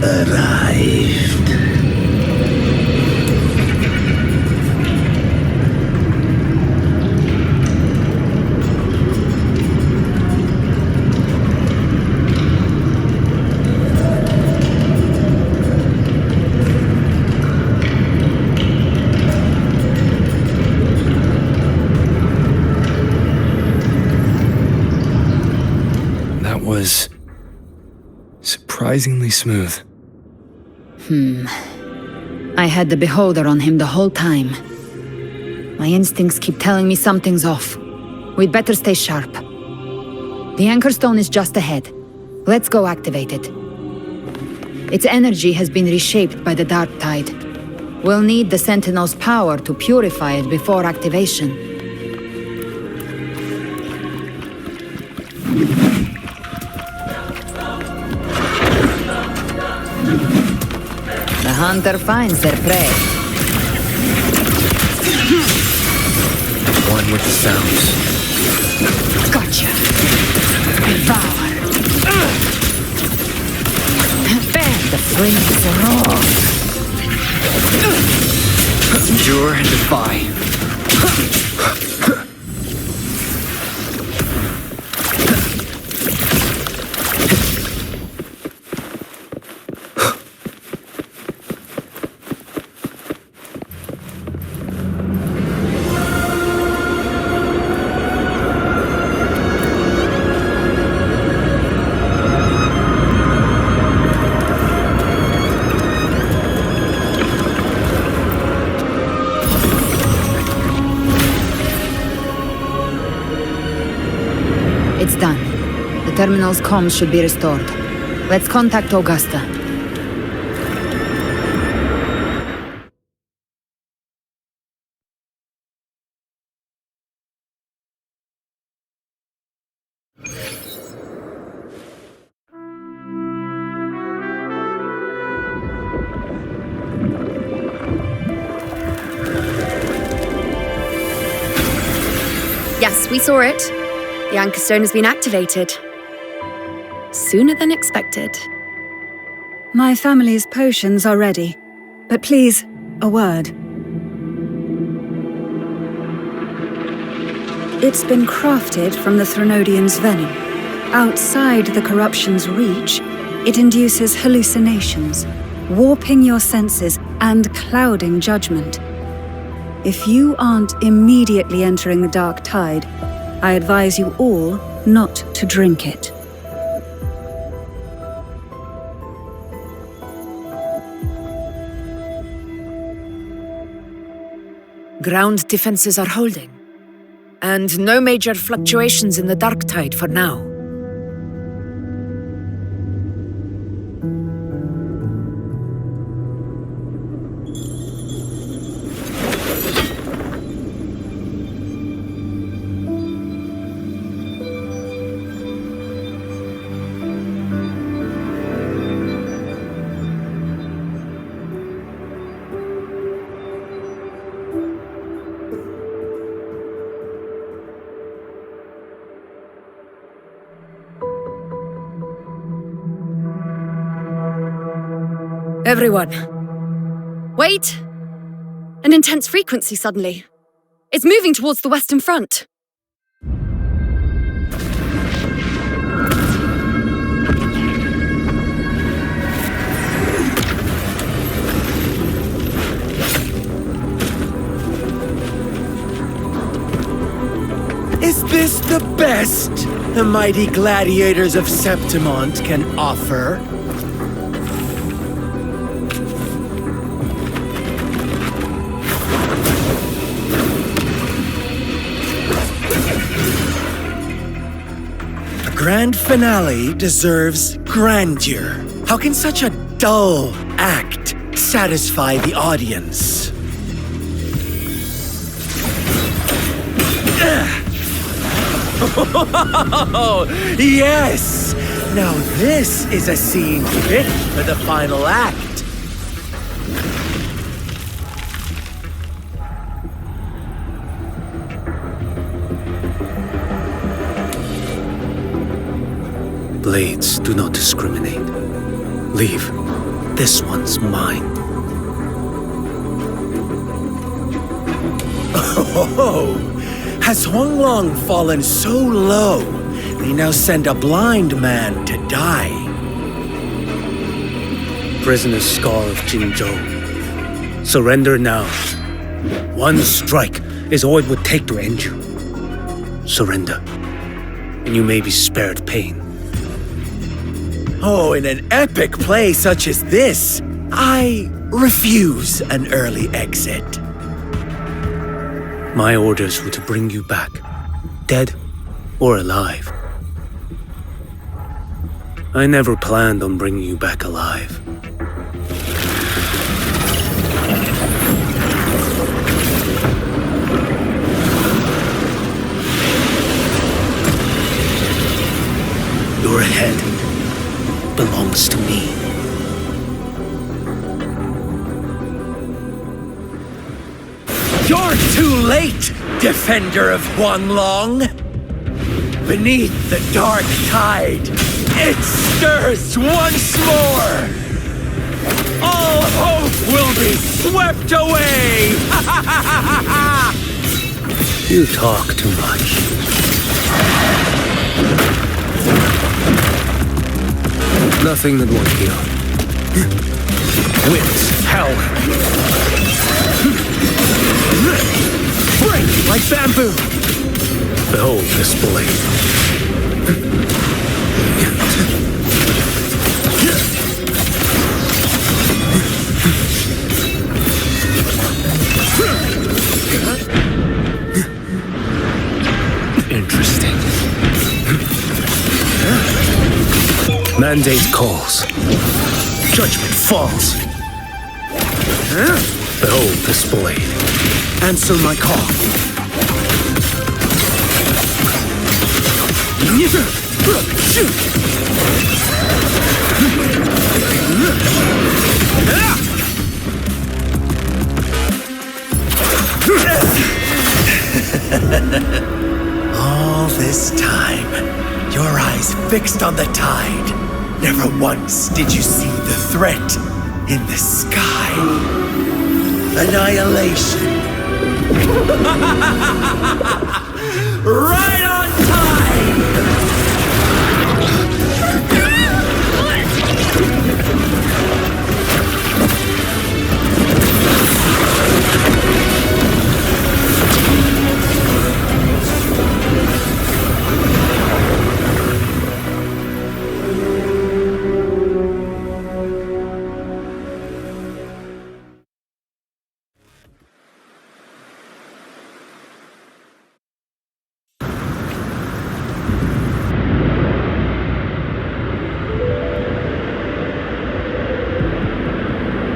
Arrived. That was surprisingly smooth. I had the beholder on him the whole time. My instincts keep telling me something's off. We'd better stay sharp. The anchor stone is just ahead. Let's go activate it. Its energy has been reshaped by the dark tide. We'll need the Sentinel's power to purify it before activation. The hunter finds their prey. One with the sounds. Gotcha. Devour. Fan the flames raw. Endure and defy. It's done. The terminal's comms should be restored. Let's contact Augusta. Yes, we saw it. The anchor stone has been activated. Sooner than expected. My family's potions are ready. But please, a word. It's been crafted from the Threnodian's venom. Outside the corruption's reach, it induces hallucinations, warping your senses and clouding judgment. If you aren't immediately entering the dark tide, I advise you all not to drink it. Ground defenses are holding, and no major fluctuations in the dark tide for now. Everyone. Wait! An intense frequency suddenly. It's moving towards the Western Front. Is this the best the mighty gladiators of Septimont can offer? A grand finale deserves grandeur. How can such a dull act satisfy the audience? Oh, yes! Now this is a scene fit for the final act. Blades do not discriminate. Leave. This one's mine. Oh, has Huanglong fallen so low, they now send a blind man to die? Prisoner Scar of Jinzhou. Surrender now. One strike is all it would take to end you. Surrender, and you may be spared pain. Oh, in an epic play such as this, I refuse an early exit. My orders were to bring you back, dead or alive. I never planned on bringing you back alive. Your head belongs to me. You're too late, defender of Huanglong! Beneath the dark tide, it stirs once more! All hope will be swept away! You talk too much. Nothing that won't heal. Winds of hell! Break like bamboo! Behold this blade. Interesting. Mandate calls. Judgment falls. Behold this blade. Answer my call. All this time, your eyes fixed on the tide. Never once did you see the threat in the sky. Annihilation. Right on time!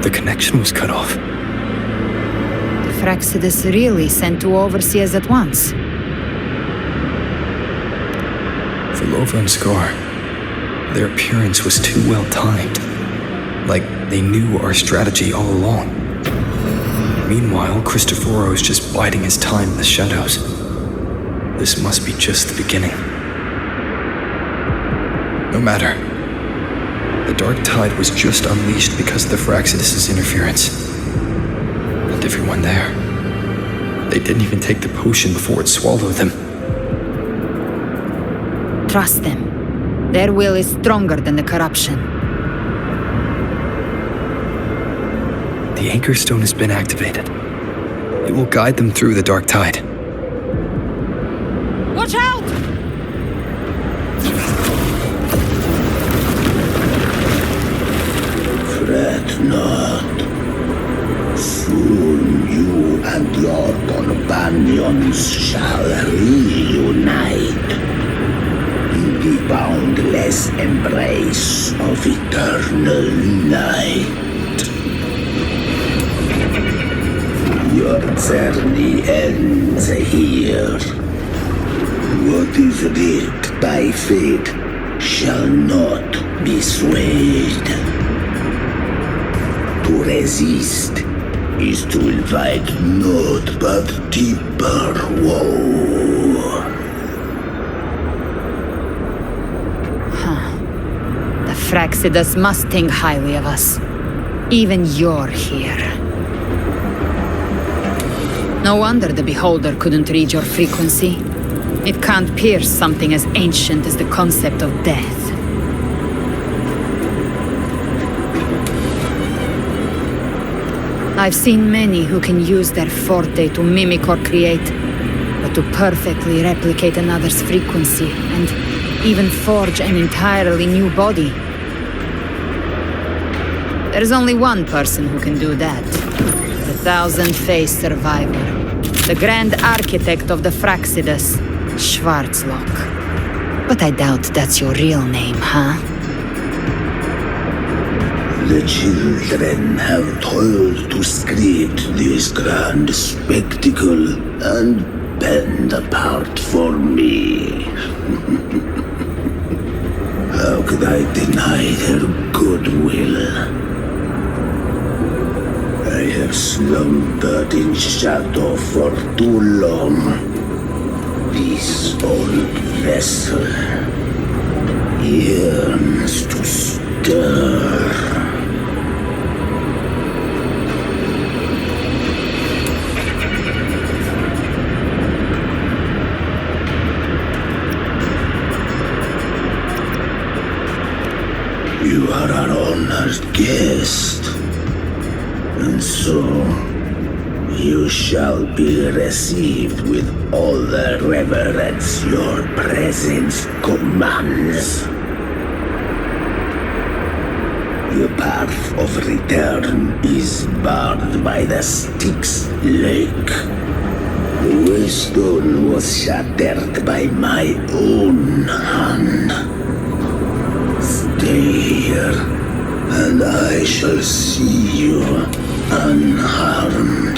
The connection was cut off. The Fraxidus really sent two overseers at once. Velova and Scar, their appearance was too well timed. Like they knew our strategy all along. Meanwhile, Cristoforo's just biding his time in the shadows. This must be just the beginning. No matter. The dark tide was just unleashed because of the Fraxidus' interference. And everyone there, they didn't even take the potion before it swallowed them. Trust them. Their will is stronger than the corruption. The Anchor Stone has been activated. It will guide them through the dark tide. Watch out! Fret not. Soon you and your companions shall reunite in the boundless embrace of eternal night. Your journey ends here. What is writ by fate shall not be swayed. To resist is to invite naught but deeper woe. The Fraxidus must think highly of us. Even you're here. No wonder the Beholder couldn't read your frequency. It can't pierce something as ancient as the concept of death. I've seen many who can use their forte to mimic or create, but to perfectly replicate another's frequency and even forge an entirely new body. There's only one person who can do that. The thousand-faced survivor. The grand architect of the Fraxidus, Schwarzlock. But I doubt that's your real name, huh? The children have toiled to script this grand spectacle and bend apart for me. How could I deny their goodwill? I have slumbered in shadow for too long. This old vessel yearns to stir. You are our honored guest, and so you shall be received with all the reverence your presence commands. The path of return is barred by the Styx Lake. The waystone was shattered by my own hand. Stay here, and I shall see you unharmed.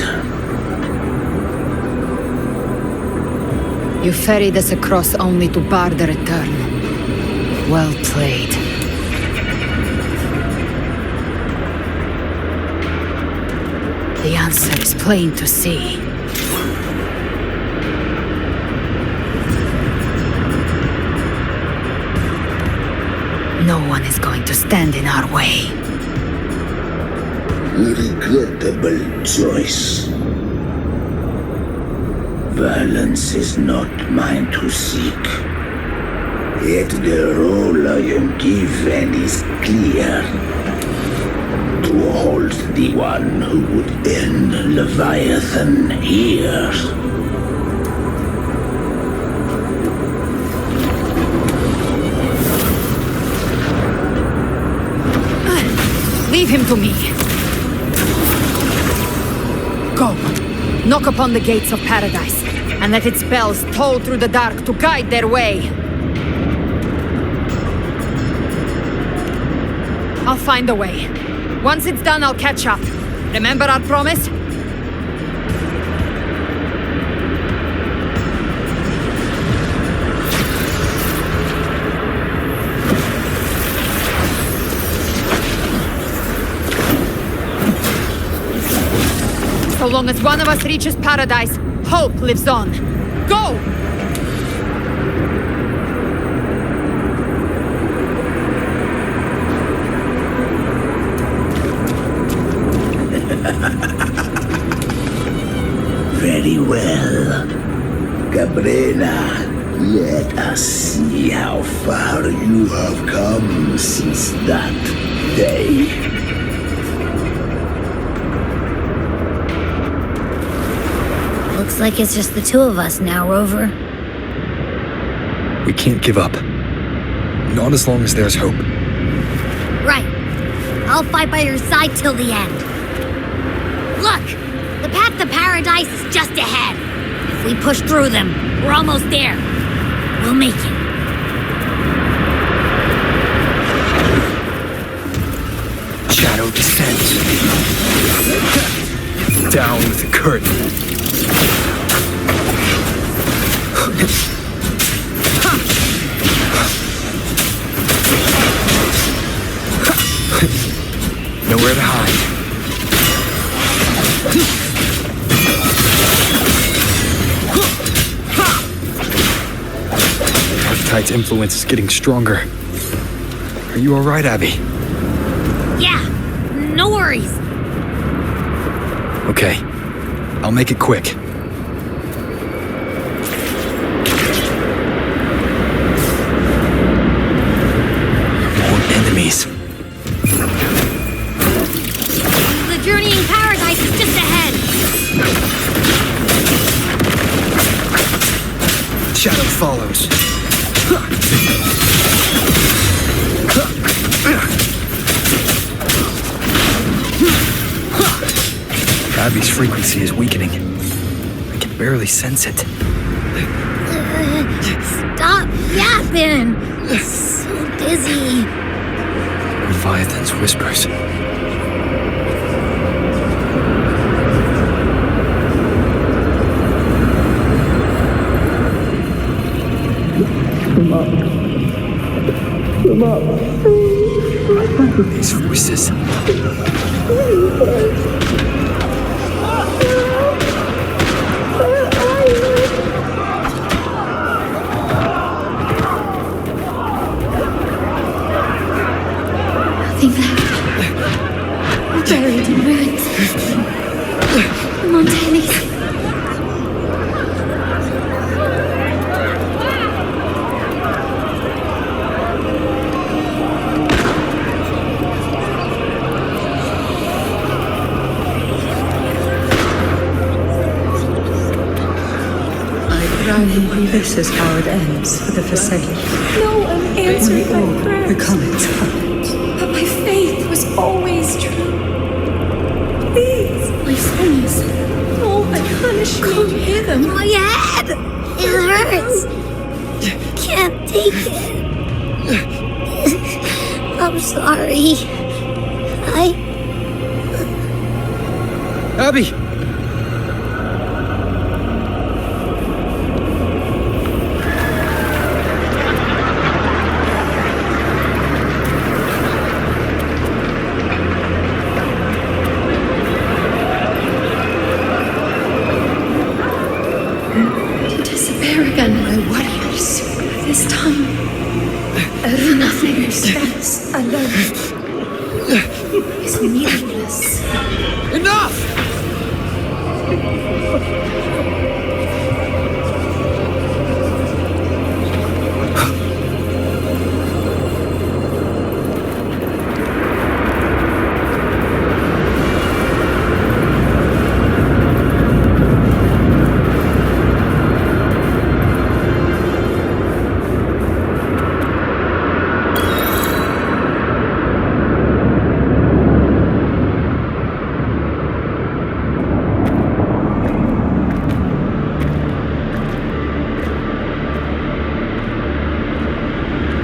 You ferried us across only to bar the return. Well played. The answer is plain to see. No one is going to stand in our way. Regrettable choice. Violence is not mine to seek. Yet the role I am given is clear. To hold the one who would end Leviathan here. Leave him to me. Go. Knock upon the gates of paradise, and let its bells toll through the dark to guide their way. I'll find a way. Once it's done, I'll catch up. Remember our promise? So long as one of us reaches paradise, hope lives on. Go! Very well. Cabrera, let us see how far you have come since that day. Looks like it's just the two of us now, Rover. We can't give up. Not as long as there's hope. Right. I'll fight by your side till the end. Look! The path to paradise is just ahead. If we push through them, we're almost there. We'll make it. Shadow descends. Down with the curtain. Nowhere to hide. Archetype's influence is getting stronger. Are you alright, Abby? Yeah, no worries. Okay, I'll make it quick. More enemies. The journey in paradise is just ahead. Shadow follows. Abby's frequency is weakening. I can barely sense it. Stop yapping. I'm so dizzy. Leviathan's whispers. Come up. These voices. Nothing there. Buried in ruins. Montanis. This is how it ends for the Forsaken. No one answered We all my prayers. become its puppets. But my faith was always true. Please, my sons. Oh, I punish me. Can you hear them? My head! It hurts. Can't take it. I'm sorry. Abby! My warriors. This time, nothing stands alone. Is meaningless. Enough!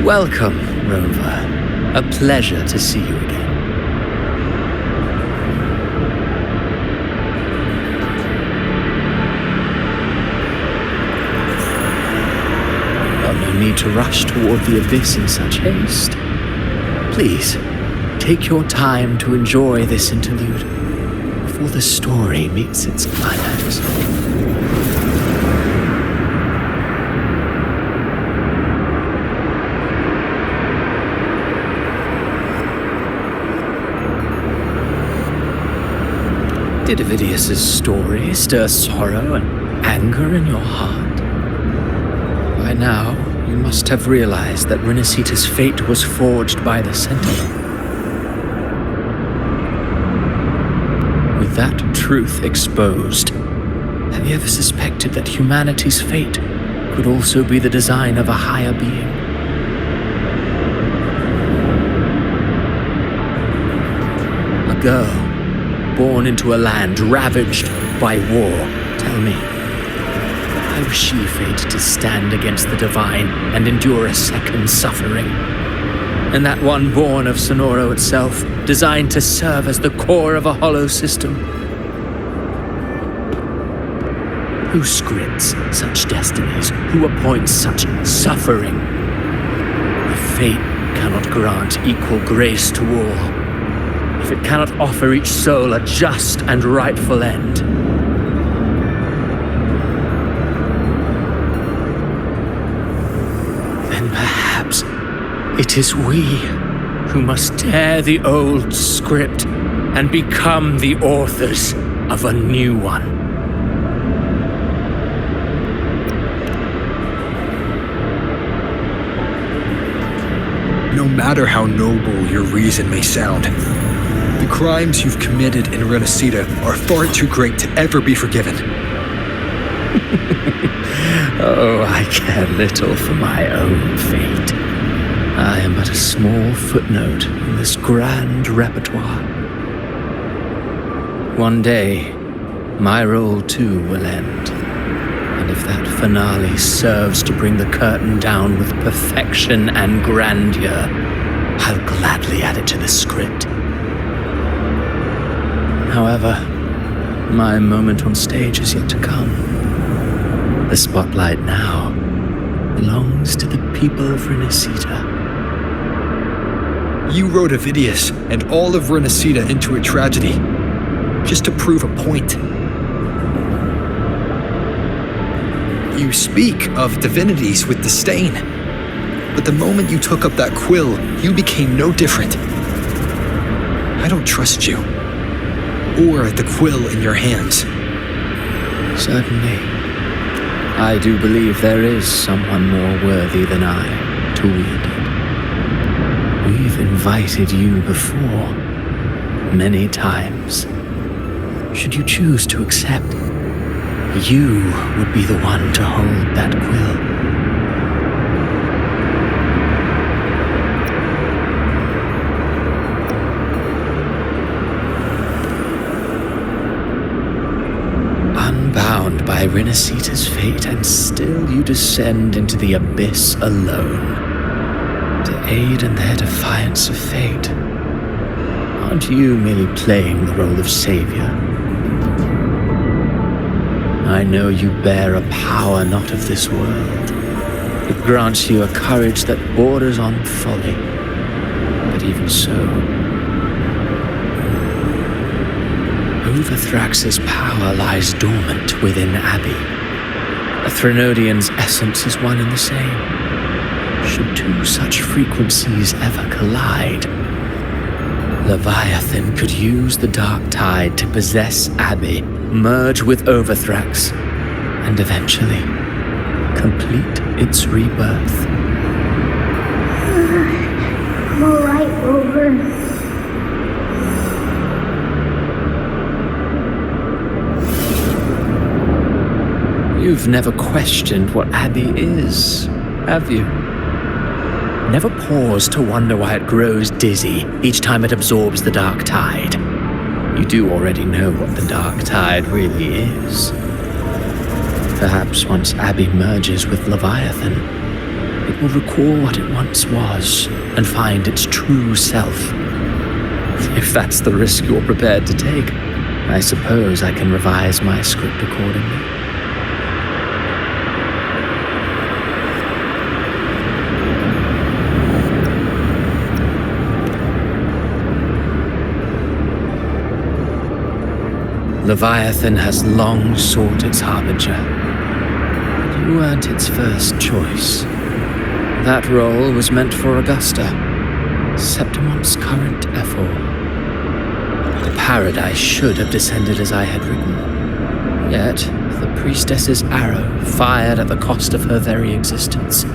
Welcome, Rover. A pleasure to see you again. Well, no need to rush toward the abyss in such haste. Please, take your time to enjoy this interlude before the story meets its climax. Did Ovidius's story stir sorrow and anger in your heart? By now, you must have realized that Renacita's fate was forged by the Sentinel. With that truth exposed, have you ever suspected that humanity's fate could also be the design of a higher being? A girl born into a land ravaged by war. Tell me, how was she fated to stand against the divine and endure a second suffering? And that one born of Sonoro itself, designed to serve as the core of a hollow system? Who scripts such destinies? Who appoints such suffering? If fate cannot grant equal grace to all, if it cannot offer each soul a just and rightful end, then perhaps it is we who must tear the old script and become the authors of a new one. No matter how noble your reason may sound, the crimes you've committed in Renacita are far too great to ever be forgiven. Oh, I care little for my own fate. I am but a small footnote in this grand repertoire. One day, my role too will end. And if that finale serves to bring the curtain down with perfection and grandeur, I'll gladly add it to the script. However, my moment on stage is yet to come. The spotlight now belongs to the people of Renacita. You wrote Ovidius and all of Renacita into a tragedy, just to prove a point. You speak of divinities with disdain, but the moment you took up that quill, you became no different. I don't trust you, or the quill in your hands. Certainly. I do believe there is someone more worthy than I to wield it. We've invited you before, many times. Should you choose to accept, you would be the one to hold that quill. Unbound by Renacita's fate, and still you descend into the abyss alone, to aid in their defiance of fate. Aren't you merely playing the role of savior? I know you bear a power not of this world. It grants you a courage that borders on folly. But even so, Overthrax's power lies dormant within Abbey. A Threnodian's essence is one and the same. Should two such frequencies ever collide, Leviathan could use the dark tide to possess Abbey, merge with Overthrax, and eventually complete its rebirth. I'm alright, Rover. You've never questioned what Abbey is, have you? Never paused to wonder why it grows dizzy each time it absorbs the dark tide. You do already know what the dark tide really is. Perhaps once Abbey merges with Leviathan, it will recall what it once was and find its true self. If that's the risk you're prepared to take, I suppose I can revise my script accordingly. Leviathan has long sought its harbinger, but you weren't its first choice. That role was meant for Augusta, Septimon's current ephor. The paradise should have descended as I had written. Yet, the priestess's arrow, fired at the cost of her very existence,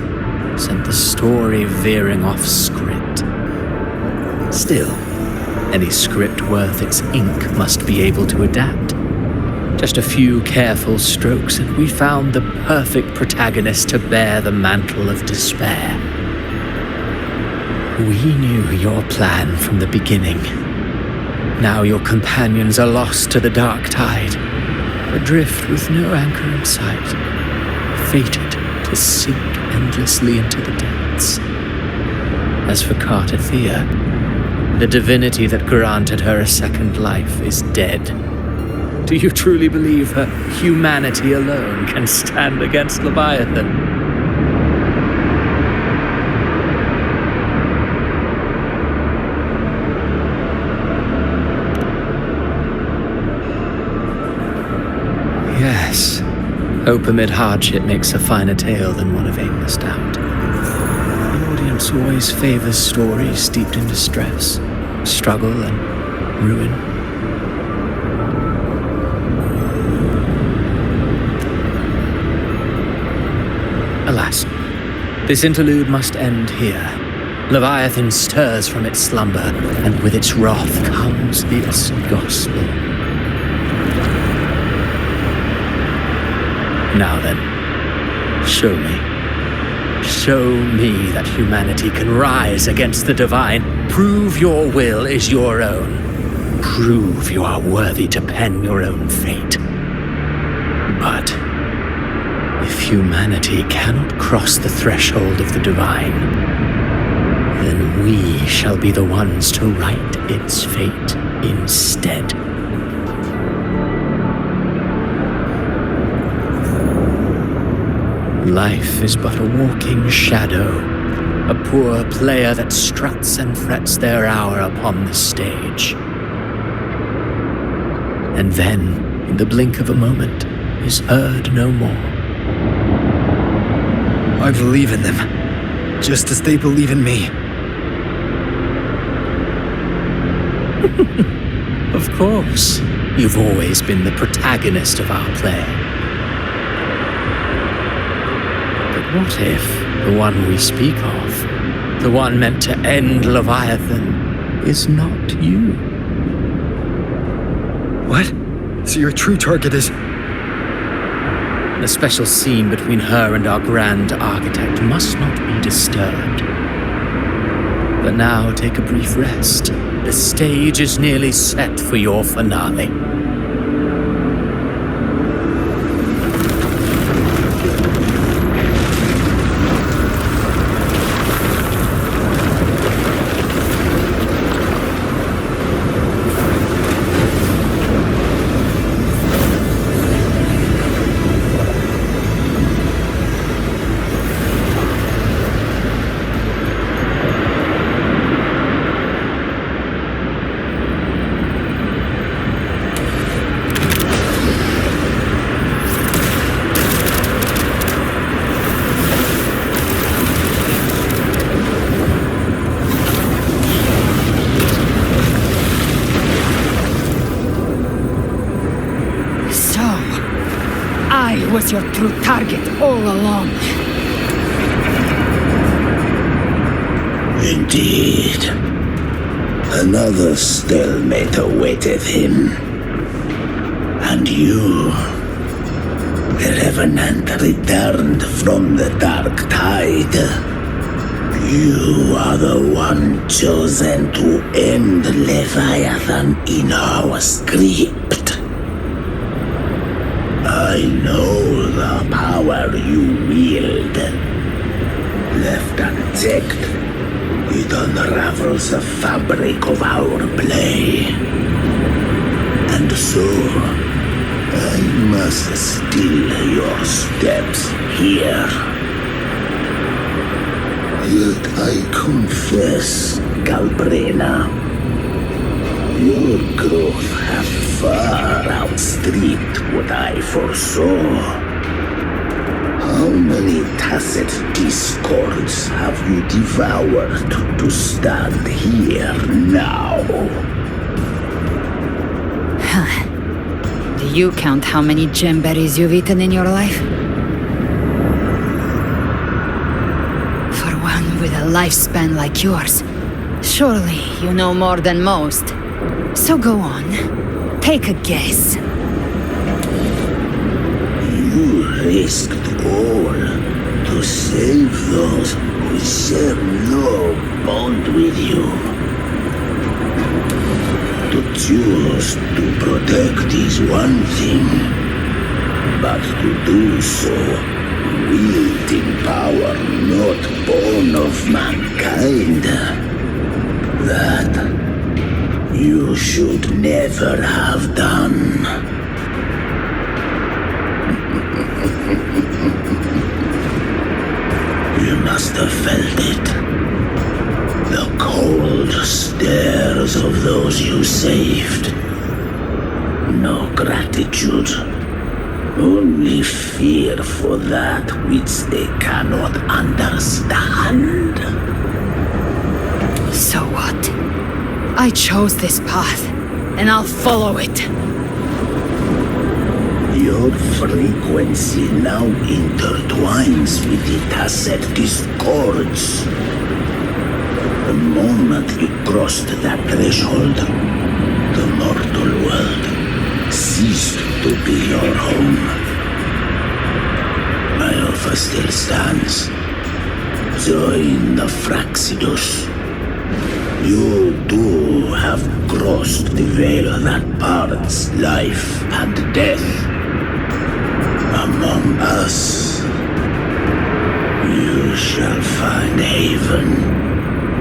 sent the story veering off script. Still, any script worth its ink must be able to adapt. Just a few careful strokes, and we found the perfect protagonist to bear the mantle of despair. We knew your plan from the beginning. Now your companions are lost to the dark tide, adrift with no anchor in sight, fated to sink endlessly into the depths. As for Carter Thea, the divinity that granted her a second life is dead. Do you truly believe her humanity alone can stand against Leviathan? Yes, hope amid hardship makes a finer tale than one of aimless doubt. The audience always favors stories steeped in distress, struggle, and ruin. Alas, this interlude must end here. Leviathan stirs from its slumber, and with its wrath comes its gospel. Now then, show me that humanity can rise against the divine. Prove your will is your own. Prove you are worthy to pen your own fate. But if humanity cannot cross the threshold of the divine, then we shall be the ones to write its fate instead. Life is but a walking shadow, a poor player that struts and frets their hour upon the stage. And then, in the blink of a moment, is heard no more. I believe in them, just as they believe in me. Of course, you've always been the protagonist of our play. What if the one we speak of, the one meant to end Leviathan, is not you? What? So your true target is... The special scene between her and our grand architect must not be disturbed. But now take a brief rest. The stage is nearly set for your finale. Was your true target all along. Indeed. Another stalemate awaited him. And you, the Revenant returned from the dark tide. You are the one chosen to end Leviathan in our script. I know the power you wield. Left unchecked, it unravels the fabric of our play. And so, I must still your steps here. Yet I confess, Galbrena, your growth hath far outstripped what I foresaw. How many tacit discords have you devoured to stand here now? you count how many gemberries you've eaten in your life? For one with a lifespan like yours, surely you know more than most. So go on, take a guess. You risked all to save those who share no bond with you. To choose to protect is one thing, but to do so wielding power not born of mankind, that you should never have done. You must have felt it. The cold stares of those you saved. No gratitude. Only fear for that which they cannot understand. So what? I chose this path, and I'll follow it. Your frequency now intertwines with the tacet discords. The moment you crossed that threshold, the mortal world ceased to be your home. My offer still stands. Join the Fraxidus. You too have crossed the veil that parts life and death. Among us, you shall find haven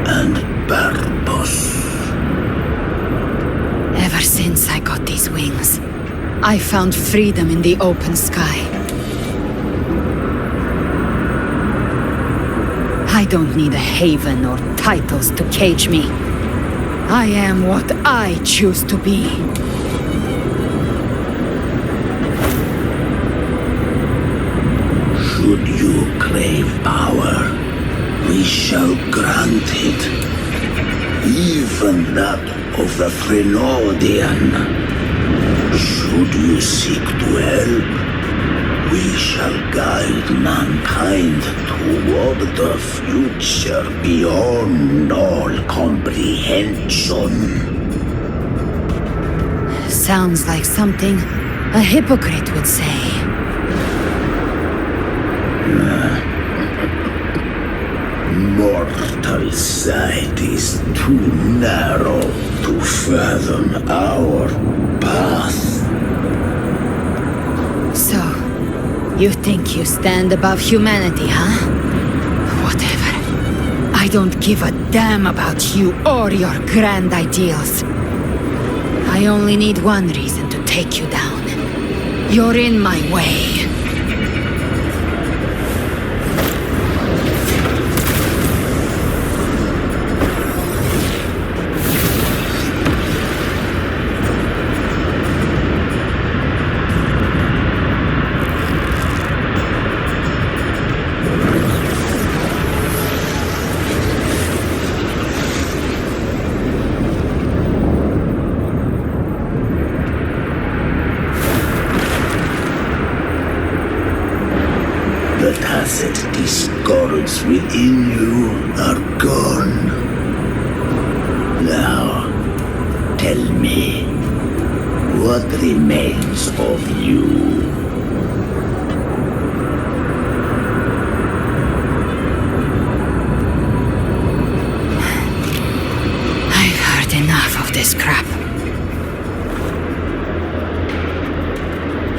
and purpose. Ever since I got these wings, I found freedom in the open sky. I don't need a haven or titles to cage me. I am what I choose to be. Should you crave power, we shall grant it. Even that of the Frenodian. Should you seek to help, we shall guide mankind toward the future beyond all comprehension. Sounds like something a hypocrite would say. Mortal sight is too narrow to fathom our path. So, you think you stand above humanity, huh? Whatever. I don't give a damn about you or your grand ideals. I only need one reason to take you down. You're in my way. The tacit discords within you are gone. Now, tell me, what remains of you? I've heard enough of this crap.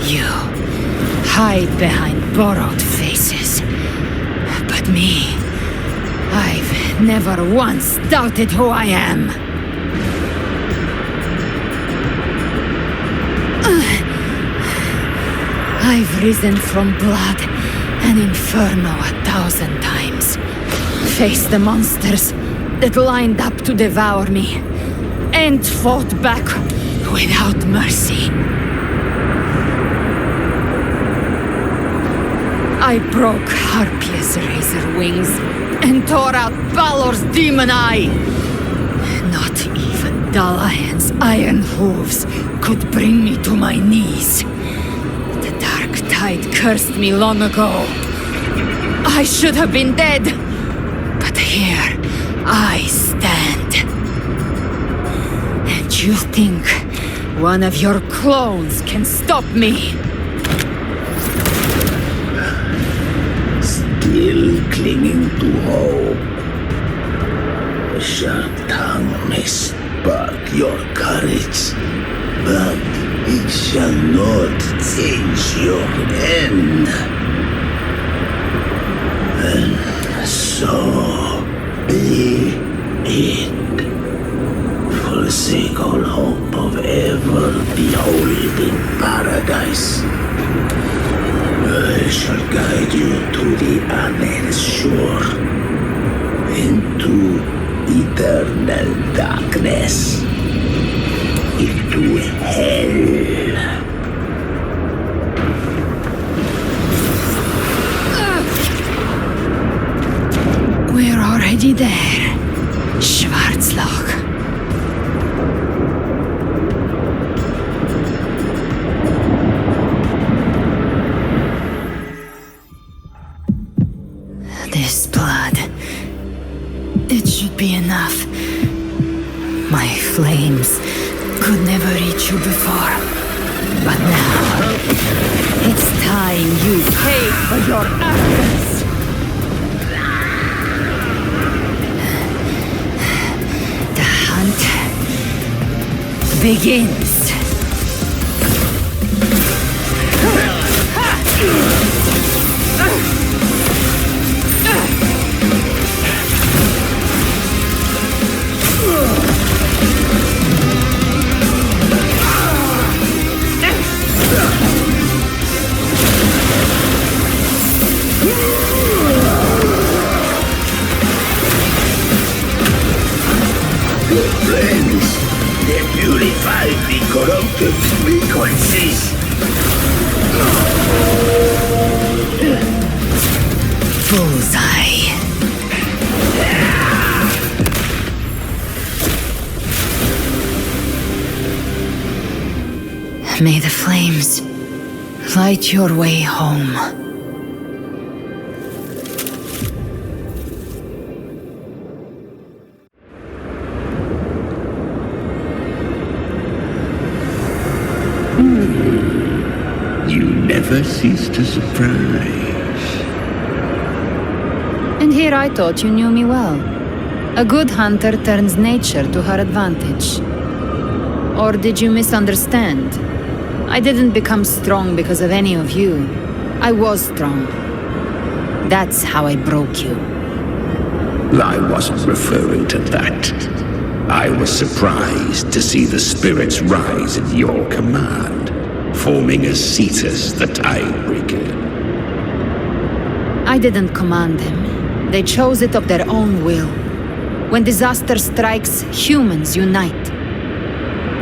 You hide behind borrowed faces. But me, I've never once doubted who I am. I've risen from blood and inferno 1,000 times. Faced the monsters that lined up to devour me, and fought back without mercy. I broke Harpia's razor wings and tore out Balor's demon eye. Not even Dalahan's iron hooves could bring me to my knees. The dark tide cursed me long ago. I should have been dead, but here I stand. And you think one of your clones can stop me? Still clinging to hope. A sharp tongue may spark your courage, but it shall not change your end. And so be it. Forsake all hope of ever beholding paradise. I shall guide you to the other shore, into eternal darkness, into hell. We're already there, Schwarzloch. This blood, it should be enough. My flames could never reach you before, but now it's time you pay for your actions. The hunt begins. Your flames, they purify the corrupted frequencies. Bullseye. May the flames light your way home. You never cease to surprise. And here I thought you knew me well. A good hunter turns nature to her advantage. Or did you misunderstand? I didn't become strong because of any of you. I was strong. That's how I broke you. I wasn't referring to that. I was surprised to see the spirits rise at your command, forming as Cetus the Tidebreaker. I didn't command them. They chose it of their own will. When disaster strikes, humans unite.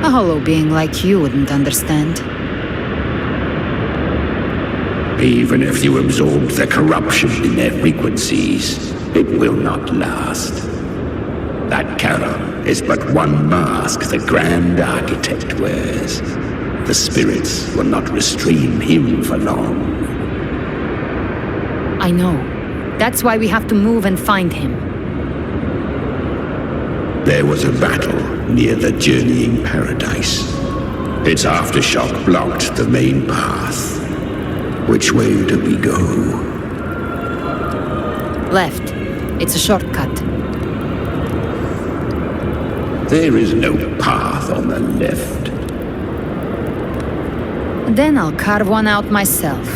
A hollow being like you wouldn't understand. Even if you absorb the corruption in their frequencies, it will not last. That Charon is but one mask the Grand Architect wears. The spirits will not restrain him for long. I know. That's why we have to move and find him. There was a battle near the Journeying Paradise. Its aftershock blocked the main path. Which way do we go? Left. It's a shortcut. There is no path on the left. Then I'll carve one out myself.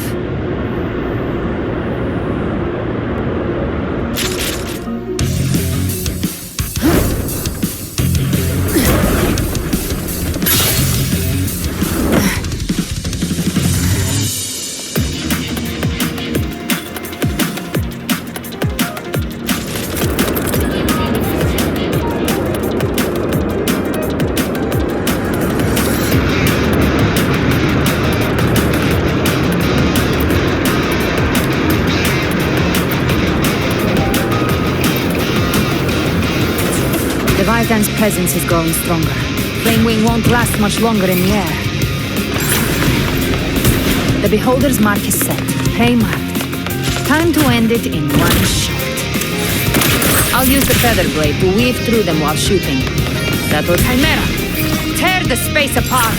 Leviathan's presence is growing stronger. Flame Wing won't last much longer in the air. The Beholder's mark is set. Prey marked. Time to end it in one shot. I'll use the feather blade to weave through them while shooting. Settle Chimera! Tear the space apart!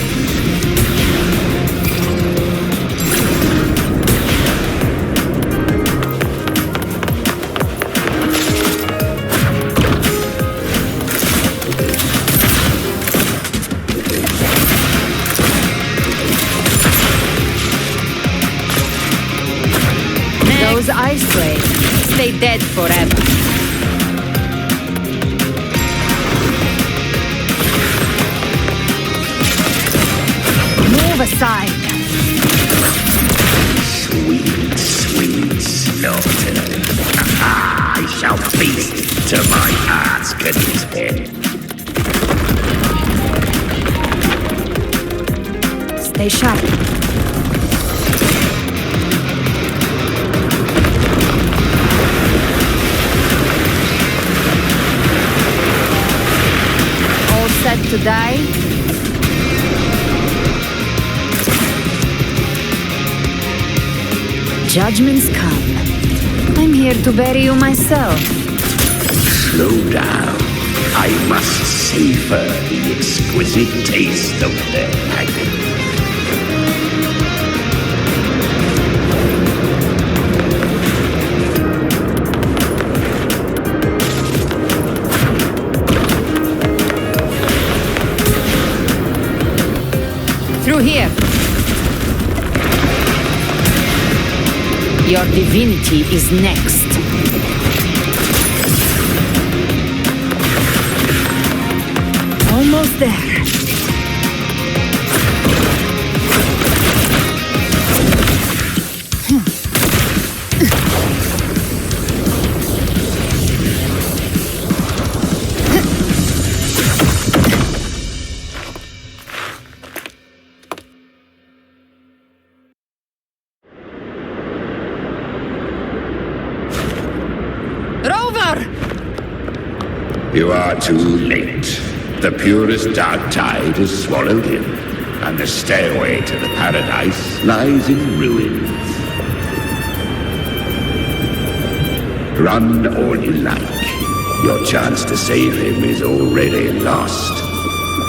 Those ice blades stay dead forever. Move aside. Sweet, sweet slaughter. I shall feast to my heart's content. Stay sharp. Set to die? Judgments come. I'm here to bury you myself. Slow down. I must savor the exquisite taste of their agony. Through here. Your divinity is next. Almost there. You are too late. The purest dark tide is swallowed in, and the stairway to the paradise lies in ruins. Run all you like. Your chance to save him is already lost.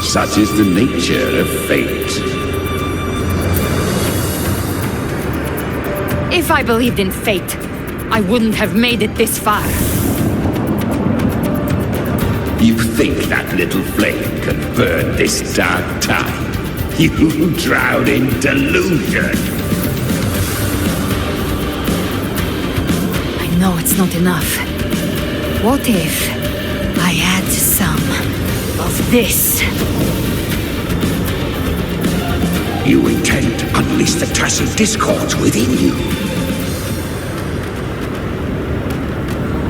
Such is the nature of fate. If I believed in fate, I wouldn't have made it this far. You think that little flame can burn this dark tide? You drown in delusion! I know it's not enough. What if I add some of this? You intend to unleash the tacit discords within you.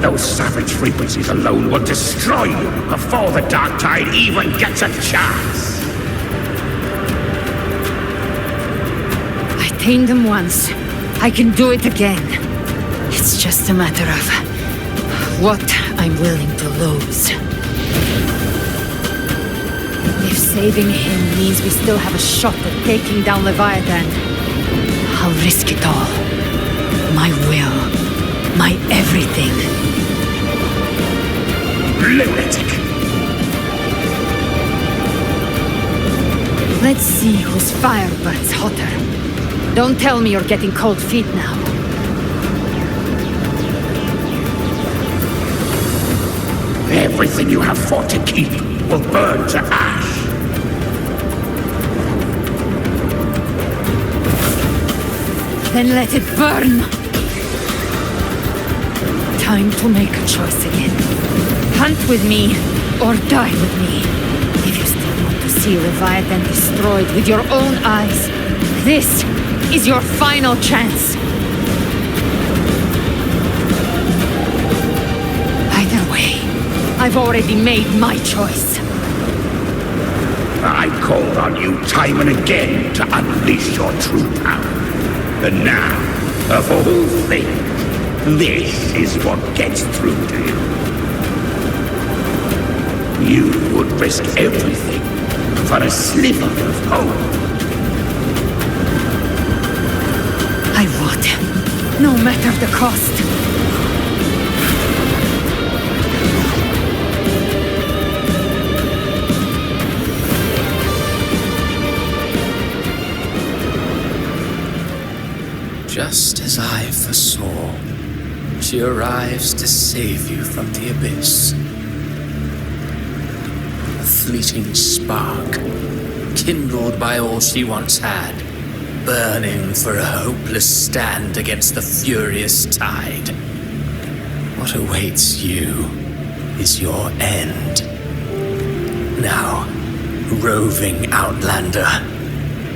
Those savage frequencies alone will destroy you before the dark tide even gets a chance. I tamed them once. I can do it again. It's just a matter of what I'm willing to lose. If saving him means we still have a shot at taking down Leviathan, I'll risk it all. My will. My everything. Lunatic! Let's see whose fire burns hotter. Don't tell me you're getting cold feet now. Everything you have fought to keep will burn to ash. Then let it burn! Time to make a choice again. Hunt with me, or die with me. If you still want to see Leviathan destroyed with your own eyes, this is your final chance. Either way, I've already made my choice. I called on you time and again to unleash your true power. And now, of all things, this is what gets through to you. You would risk everything for a sliver of hope. I would, no matter the cost. Just as I foresaw, she arrives to save you from the abyss. A fleeting spark, kindled by all she once had, burning for a hopeless stand against the furious tide. What awaits you is your end. Now, roving outlander,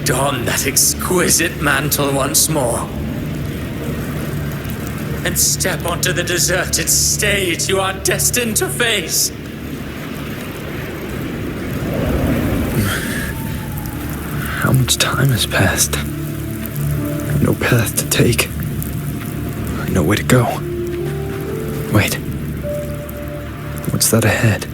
don that exquisite mantle once more, and step onto the deserted stage you are destined to face. How much time has passed? No path to take. No way to go. Wait. What's that ahead?